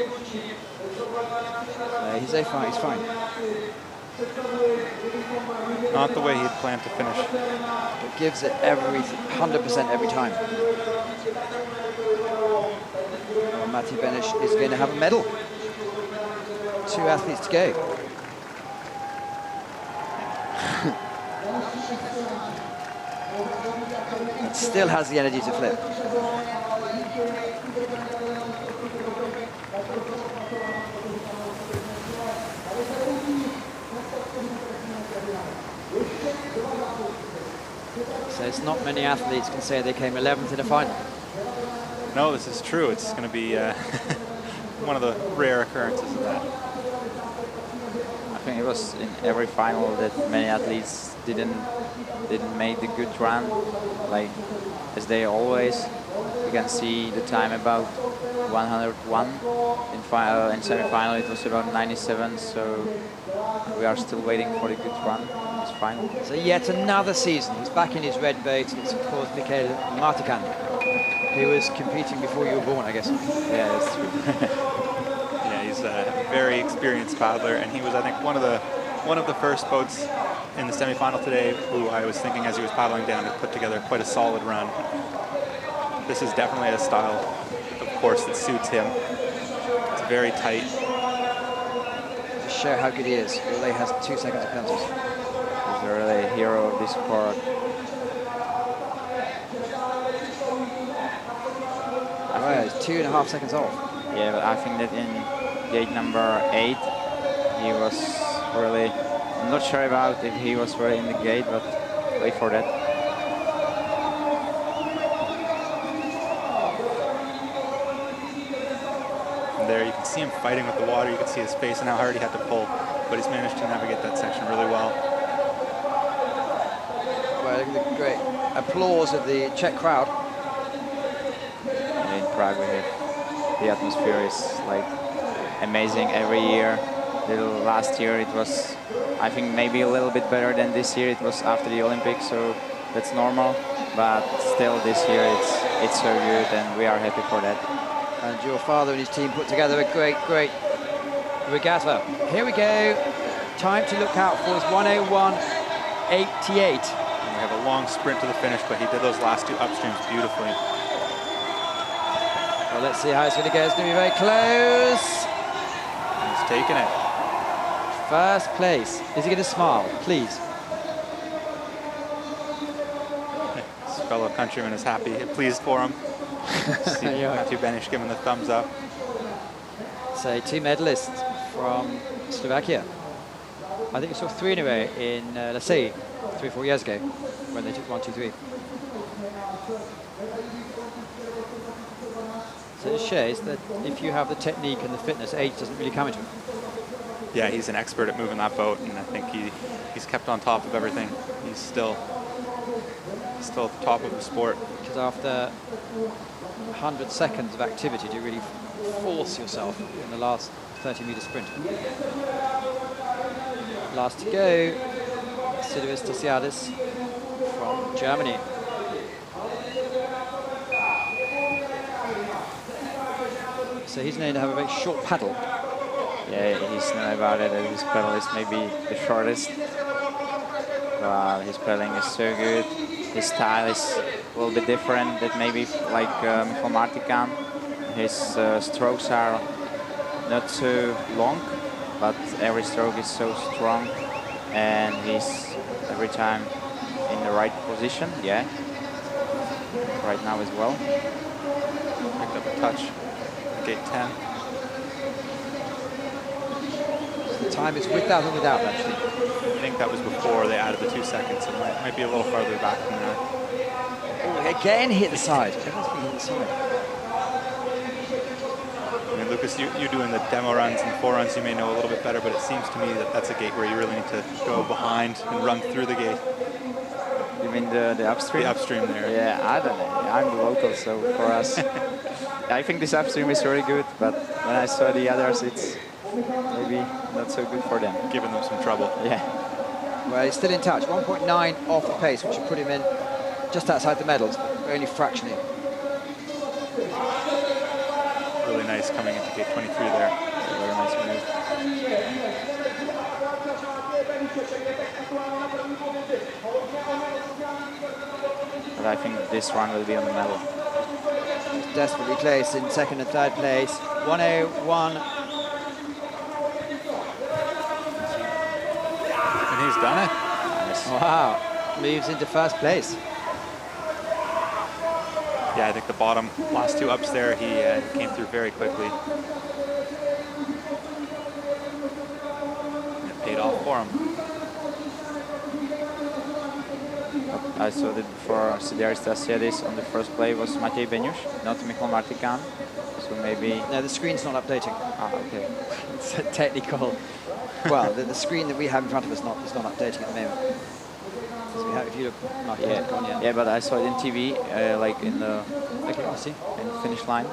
Speaker 1: He's fine. He's fine.
Speaker 4: Not the way he'd planned to finish.
Speaker 1: But gives it 100% every time. Well, Matti Benish is going to have a medal. 2 athletes to go. It still has the energy to flip. So it's not many athletes can say they came 11th in a final.
Speaker 4: No, this is true. It's going to be one of the rare occurrences of that.
Speaker 5: I think it was in every final that many athletes didn't make the good run, like as they always. You can see the time about 101 in semi-final. It was about 97, so we are still waiting for the good run in this final.
Speaker 1: So yet another season. He's back in his red boat. It's of course Mikhail Martikan, who was competing before you were born, I guess.
Speaker 5: Yeah, that's true.
Speaker 4: Yeah, he's a very experienced paddler, and he was, I think, one of the first boats in the semi-final today who I was thinking as he was paddling down to put together quite a solid run. This is definitely a style, of course, that suits him. It's very tight.
Speaker 1: To show how good he is, Relay has 2 seconds of penalties.
Speaker 5: He's really a hero of this sport.
Speaker 1: Right, it's 2.5 seconds off.
Speaker 5: Yeah, but I think that in gate number 8, he was really, I'm not sure about if he was really in the gate, but wait for that.
Speaker 4: And there you can see him fighting with the water. You can see his face and how hard he had to pull, but he's managed to navigate that section really well.
Speaker 1: Well, look at the great applause of the Czech crowd.
Speaker 5: In Prague, we have the atmosphere is like amazing every year. Last year it was, I think, maybe a little bit better than this year. It was after the Olympics, so that's normal. But still, this year it's so good, and we are happy for that.
Speaker 1: And your father and his team put together a great regatta. Here we go. Time to look out for is 101.88.
Speaker 4: We have a long sprint to the finish, but he did those last 2 upstreams beautifully.
Speaker 1: Well, let's see how it's going to go. It's going to be very close.
Speaker 4: He's taking it.
Speaker 1: First place. Is he going to smile? Please.
Speaker 4: His fellow countryman is happy, pleased for him. See Matti Benish giving the thumbs up.
Speaker 1: So 2 medalists from Slovakia. I think we saw 3 in a row in, let's say, 3 or 4 years ago when they took 1, 2, 3. So it shows that if you have the technique and the fitness, age doesn't really come into it.
Speaker 4: Yeah, he's an expert at moving that boat, and I think he's kept on top of everything. He's still at the top of the sport.
Speaker 1: Because after 100 seconds of activity, to really force yourself in the last 30-meter sprint. Last to go, Sidiris Tosiadis from Germany. So he's known to have a very short paddle.
Speaker 5: Yeah, he's known about it. His paddle is maybe the shortest. But his paddling is so good. His style is a little bit different than maybe like Mikhail Martikan. His strokes are not so long, but every stroke is so strong, and he's every time in the right position. Yeah, right now as well.
Speaker 4: Picked up a touch. Gate 10.
Speaker 1: time is with that or without, actually?
Speaker 4: I think that was before they added the 2 seconds. It might be a little farther back than that.
Speaker 1: Oh, again hit the side. Everyone's been hit the side.
Speaker 4: I mean, Lucas, you doing the demo runs and foreruns, you may know a little bit better, but it seems to me that that's a gate where you really need to go behind and run through the gate.
Speaker 5: You mean the upstream?
Speaker 4: The upstream there.
Speaker 5: Yeah, I don't know. I'm the local, so for us, I think this upstream is really good, but when I saw the others, it's maybe not so good for them.
Speaker 4: Giving them some trouble.
Speaker 5: Yeah.
Speaker 1: Well, he's still in touch. 1.9 off the pace, which would put him in just outside the medals, only fractionally.
Speaker 4: Really nice coming into gate 23 there.
Speaker 5: Very nice move. But I think this one will be on the medal.
Speaker 1: He's desperately placed in second and third place. 101.
Speaker 4: And he's done it.
Speaker 5: Nice.
Speaker 1: Wow. Moves into first place.
Speaker 4: Yeah, I think the bottom last 2 ups there, he came through very quickly. And it paid off for him.
Speaker 5: I saw that before Sideris Tassiadis on the first play was Matej Beňuš, not Michal Martikan. So maybe...
Speaker 1: No, the screen's not updating.
Speaker 5: Ah, okay.
Speaker 1: It's a technical... Well, the screen that we have in front of us is not updating at the moment. So we have, if you look, Mark,
Speaker 5: Yeah.
Speaker 1: gone yet.
Speaker 5: Yeah, but I saw it in TV, like in the
Speaker 1: Okay, I see.
Speaker 5: in the finish line.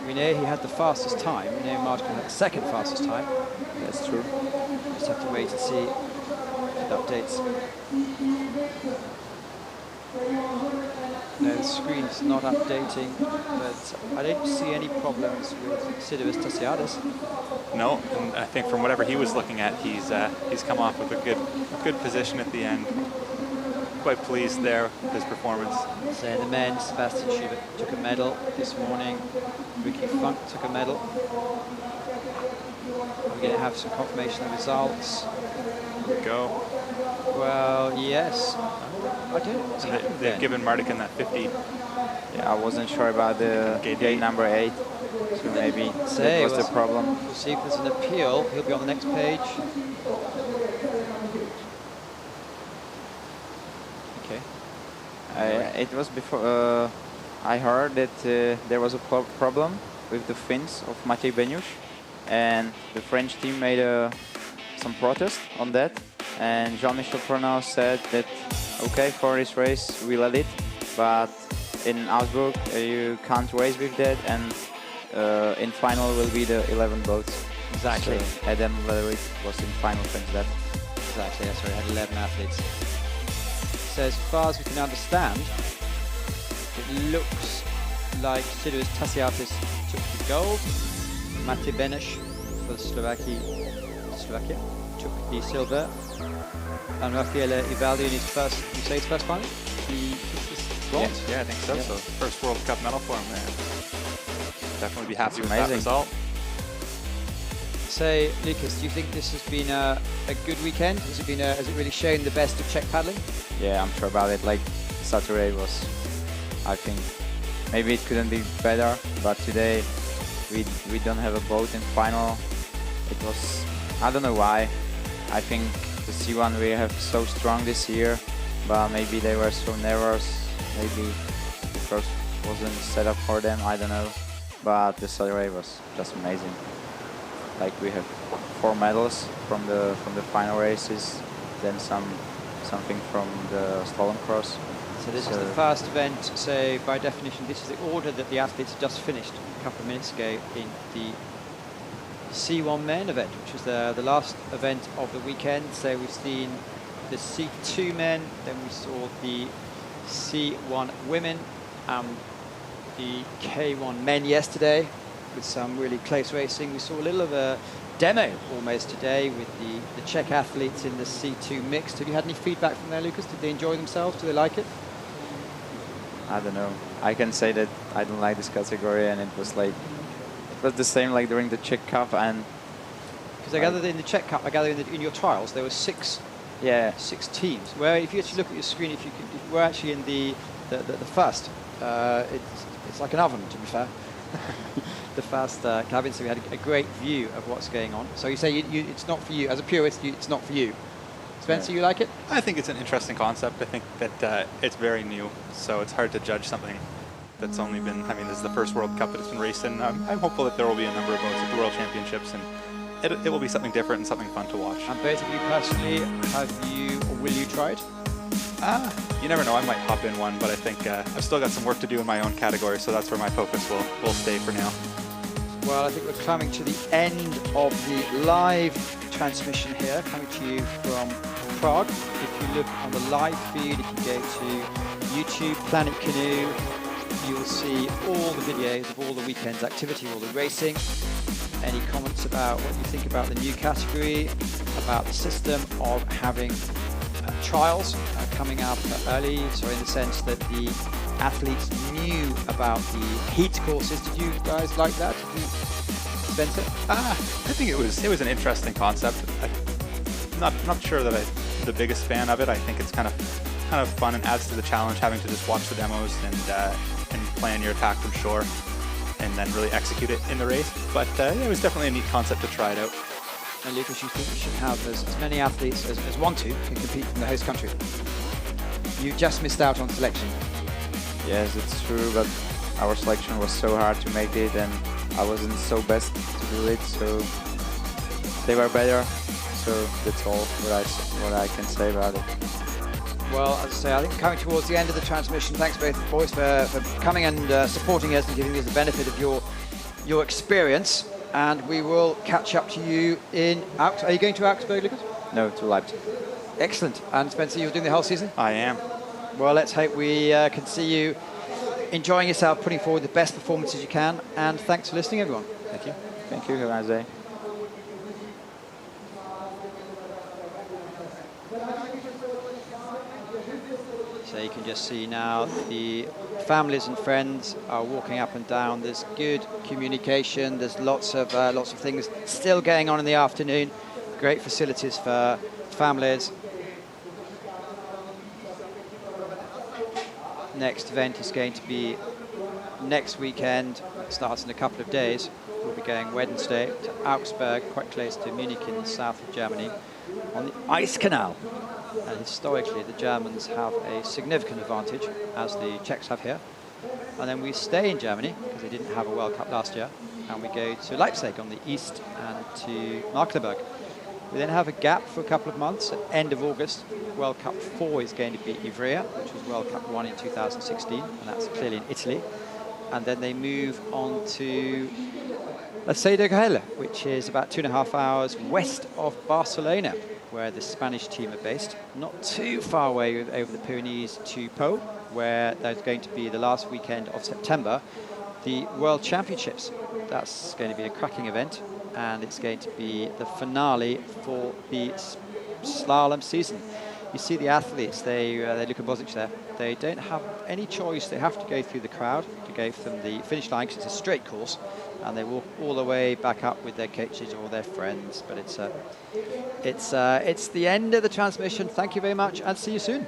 Speaker 1: We know he had the fastest time. We know Martin had the second fastest time.
Speaker 5: That's true.
Speaker 1: Just have to wait and see if it updates. No, the screen's not updating, but I don't see any problems with Sideris Tassiadis.
Speaker 4: No, and I think from whatever he was looking at, he's come off with a good position at the end. Quite pleased there with his performance.
Speaker 1: So in the men, Sebastian Schubert took a medal this morning. Ricky Funk took a medal. We're going to have some confirmation of results.
Speaker 4: There we go.
Speaker 1: Well, yes. I don't know what's
Speaker 4: So
Speaker 1: happened
Speaker 4: they've
Speaker 1: then.
Speaker 4: given Mardikan that 50.
Speaker 5: Yeah, I wasn't sure about the
Speaker 4: Gate
Speaker 5: gate
Speaker 4: eight.
Speaker 5: number 8, so maybe
Speaker 1: Say,
Speaker 5: that was the problem.
Speaker 1: We'll see if there's an appeal. He'll be on the next page. Okay.
Speaker 5: It was before I heard that there was a problem with the fins of Matej Beňuš, and the French team made some protest on that, and Jean-Michel Pernot said that okay, for this race we let it, but in Augsburg you can't race with that, and in final will be the 11 boats.
Speaker 1: Exactly.
Speaker 5: So Adam Lewitt was in final thanks to that.
Speaker 1: Exactly, that's right. Had 11 athletes. So as far as we can understand, it looks like Sideris Tassiadis took the gold. Matej Beňuš for Slovakia took the silver. And Rafael Ivaldi in his first, you say his first final? He took this bronze.
Speaker 4: Yeah, I think so.
Speaker 1: Yeah.
Speaker 4: So first World Cup medal for him there. Definitely be happy
Speaker 5: That's
Speaker 4: with that
Speaker 5: amazing.
Speaker 4: result.
Speaker 1: So, Lucas, do you think this has been a good weekend? Has it really shown the best of Czech paddling?
Speaker 5: Yeah, I'm sure about it. Like Saturday was, I think, maybe it couldn't be better, but today we don't have a boat in final. It was, I don't know why. I think the C1 we have so strong this year, but maybe they were so nervous. Maybe the course wasn't set up for them. I don't know. But the Saturday was just amazing. Like we have 4 medals from the final races, then something from the slalom cross.
Speaker 1: So this is the first event, so by definition this is the order that the athletes have just finished a couple of minutes ago in the C1 men event, which was the last event of the weekend. So we've seen the C2 men, then we saw the C1 women, the K1 men yesterday with some really close racing. We saw a little of a demo almost today with the Czech athletes in the C2 mixed. Have you had any feedback from there, Lucas? Did they enjoy themselves? Do they like it?
Speaker 5: I don't know. I can say that I don't like this category, and it was the same like during the Czech Cup, and
Speaker 1: because I gather that in the Czech Cup, I gather in your trials there were 6 teams. Where if you actually look at your screen, if we're actually in the first, it's like an oven, to be fair. the fast cabin, so we had a great view of what's going on. So you say it's not for you, as a purist, it's not for you. Spencer, you like it?
Speaker 4: I think it's an interesting concept. I think that it's very new, so it's hard to judge something that's only been, I mean, this is the first World Cup that it's been raced in. I'm hopeful that there will be a number of boats at the World Championships, and it will be something different and something fun to watch.
Speaker 1: And both of you personally, have you or will you try it?
Speaker 4: You never know, I might hop in one, but I think I've still got some work to do in my own category, so that's where my focus will stay for now.
Speaker 1: Well, I think we're coming to the end of the live transmission here, coming to you from Prague. If you look on the live feed, if you go to YouTube, Planet Canoe, you will see all the videos of all the weekend's activity, all the racing. Any comments about what you think about the new category, about the system of having trials coming up early, so in the sense that the athletes knew about the heat courses. Did you guys like that? Spencer?
Speaker 4: I think it was an interesting concept. I'm not sure that I'm the biggest fan of it. I think it's kind of fun and adds to the challenge, having to just watch the demos and plan your attack from shore and then really execute it in the race. But it was definitely a neat concept to try it out.
Speaker 1: And Lucas, you think we should have as many athletes as want to can compete from the host country? You just missed out on selection.
Speaker 5: Yes, it's true, but our selection was so hard to make it, and I wasn't so best to do it, so they were better. So that's all what I can say about it.
Speaker 1: Well, as I say, I think coming towards the end of the transmission, thanks both boys for coming and supporting us and giving us the benefit of your experience. And we will catch up to you in Augsburg. Are you going to Augsburg, Lucas?
Speaker 5: No, to Leipzig.
Speaker 1: Excellent. And Spencer, you're doing the whole season?
Speaker 4: I am.
Speaker 1: Well, let's hope we can see you enjoying yourself, putting forward the best performances you can. And thanks for listening, everyone. Thank you.
Speaker 5: Thank you. Have a nice day.
Speaker 1: So you can just see now the families and friends are walking up and down. There's good communication. There's lots of things still going on in the afternoon. Great facilities for families. Next event is going to be next weekend. It starts in a couple of days. We'll be going Wednesday to Augsburg, quite close to Munich in the south of Germany, on the ice canal. And historically, the Germans have a significant advantage, as the Czechs have here. And then we stay in Germany, because they didn't have a World Cup last year, and we go to Leipzig on the east and to Magdeburg. We then have a gap for a couple of months. At end of August, World Cup 4 is going to be Ivrea, which was World Cup 1 in 2016, and that's clearly in Italy. And then they move on to Canoe, which is about 2.5 hours west of Barcelona, where the Spanish team are based. Not too far away over the Pyrenees to Po, where there's going to be the last weekend of September, the World Championships. That's going to be a cracking event, and it's going to be the finale for the slalom season. You see the athletes, they look at Bozic there. They don't have any choice. They have to go through the crowd to go from the finish line, because it's a straight course, and they walk all the way back up with their coaches or their friends. But it's the end of the transmission. Thank you very much, and see you soon.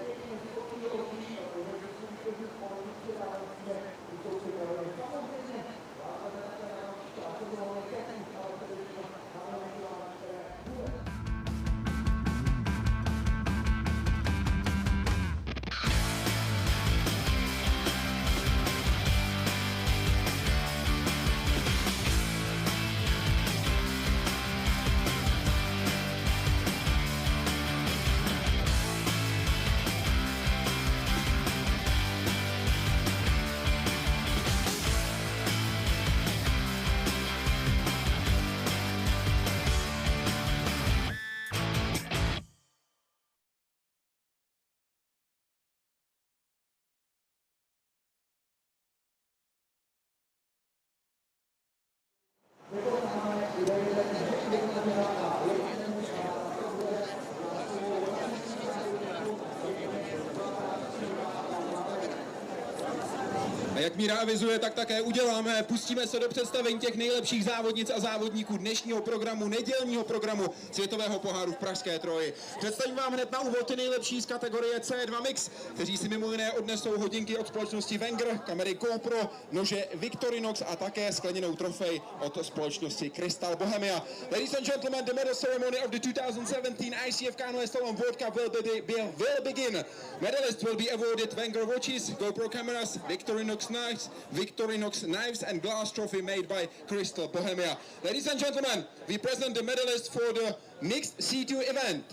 Speaker 6: A jak Míra avizuje, tak také uděláme. Pustíme se do představení těch nejlepších závodnic a závodníků dnešního programu, nedělního programu Světového poháru v pražské Troji. Představím vám hned na úvod ty nejlepší z kategorie C2 Mix, kteří si mimo jiné odnesou hodinky od společnosti Wenger, kamery GoPro, nože Victorinox a také skleněnou trofej od společnosti Crystal Bohemia. Ladies and gentlemen, the medal ceremony of the 2017 ICF Canoe Slalom World Cup will begin. Medalists will be awarded Wenger watches, GoPro cameras, Victorinox knives and glass trophy made by Crystal Bohemia. Ladies and gentlemen, we present the medalists for the mixed C2 event.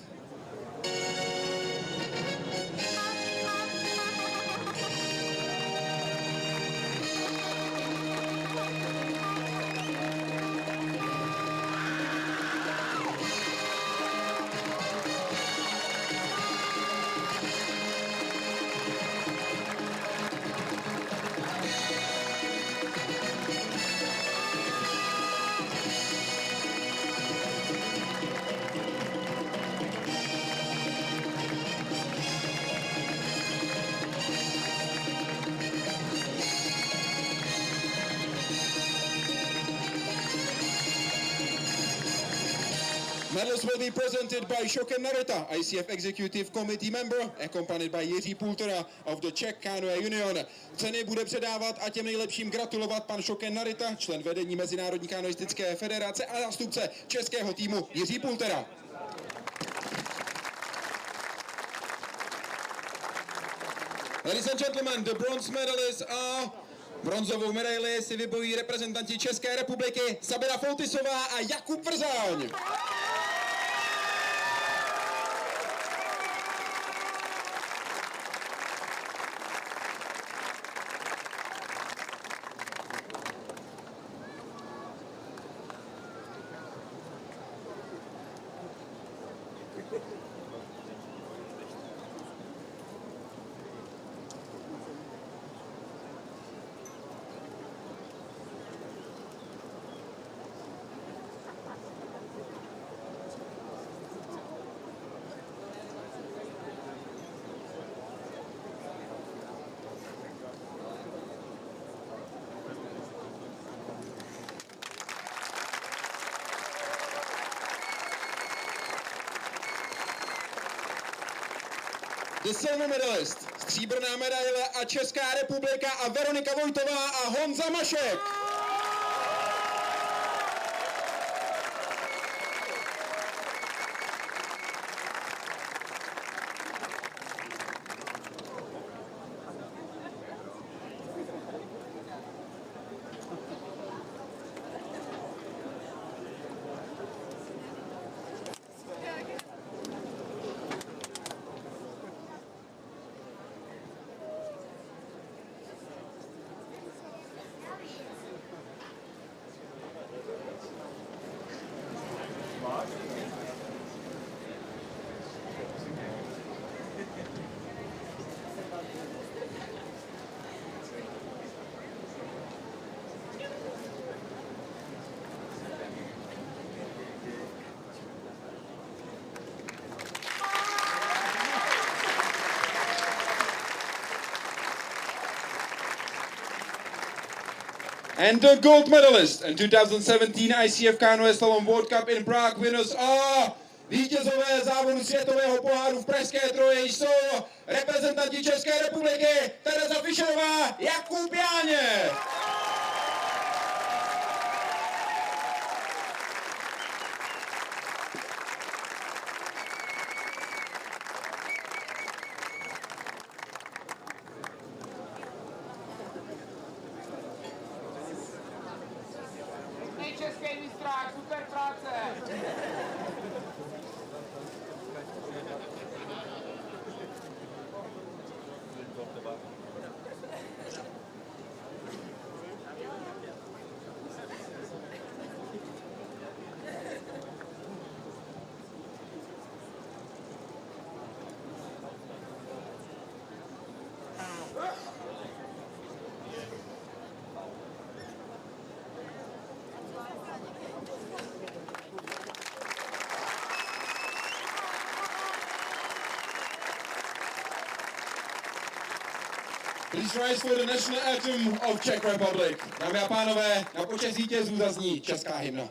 Speaker 6: Medals will be presented by Shoken Narita, ICF Executive Committee member, accompanied by Jiří Pultera of the Czech Canoe Union. Ceny bude předávat a těm nejlepším gratulovat pan Shoken Narita, člen vedení Mezinárodní kanoistické federace a zástupce českého týmu Jiří Pultera. Ladies and gentlemen, the bronze medalists are... Bronzovou medaili si vybojují reprezentanti České republiky Sabina Foltisová a Jakub Vrzáň. The silver medalist, stříbrná medaile a Česká republika a Veronika Vojtová a Honza Mašek. And the gold medalist in 2017 ICF Canoe Slalom World Cup in Prague winners are vítězové závodu světového poháru v pražské Troji jsou reprezentanti České republiky Tereza Fischerová, Jakub Jáně.
Speaker 7: Český mistrák, super práce!
Speaker 6: Please rise for the national anthem of Czech Republic. Dámy a pánové, na počest vítězů zazní česká hymna.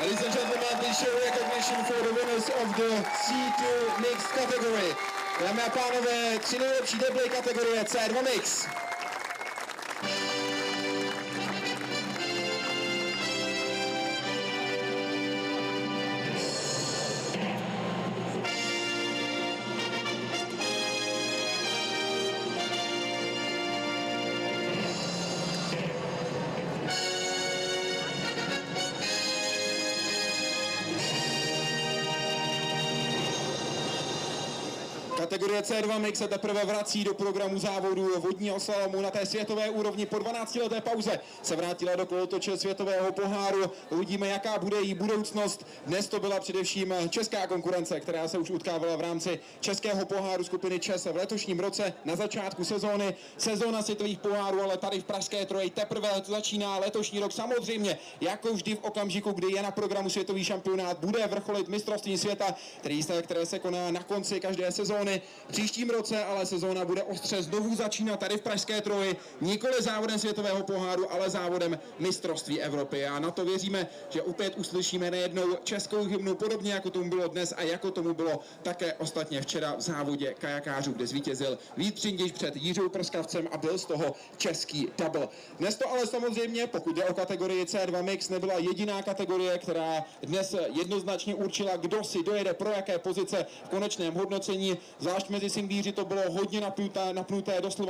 Speaker 6: Ladies and gentlemen, please show recognition for the winners of the C2 Mixed category. Dámy a pánové, 3 nejlepší double kategorie C2 Mix. Kategorie C2 Mix se teprve vrací do programu závodu vodního slalomu na té světové úrovni. Po 12leté pauze se vrátila do kolotoče světového poháru. Uvidíme, jaká bude její budoucnost. Dnes to byla především česká konkurence, která se už utkávala v rámci českého poháru skupiny ČES v letošním roce na začátku sezóny. Sezóna světových pohárů, ale tady v Pražské Troji teprve začíná letošní rok. Samozřejmě, jako vždy v okamžiku, kdy je na programu světový šampionát, bude vrcholit mistrovství světa, které se koná na konci každé sezóny. V příštím roce ale sezóna bude ostře znovu začínat tady v Pražské Troji, nikoli závodem světového poháru, ale závodem mistrovství Evropy. A na to věříme, že opět uslyšíme nejednou českou hymnu, podobně jako tomu bylo dnes a jako tomu bylo také ostatně včera v závodě kajakářů, kde zvítězil Vít Třindiš před Jiřou Prskavcem a byl z toho český double. Dnes to ale samozřejmě, pokud jde o kategorii C2 Mix, nebyla jediná kategorie, která dnes jednoznačně určila, kdo si dojede pro jaké pozice v konečném hodnocení. Zvlášť mezi singlíři to bylo hodně napnuté doslova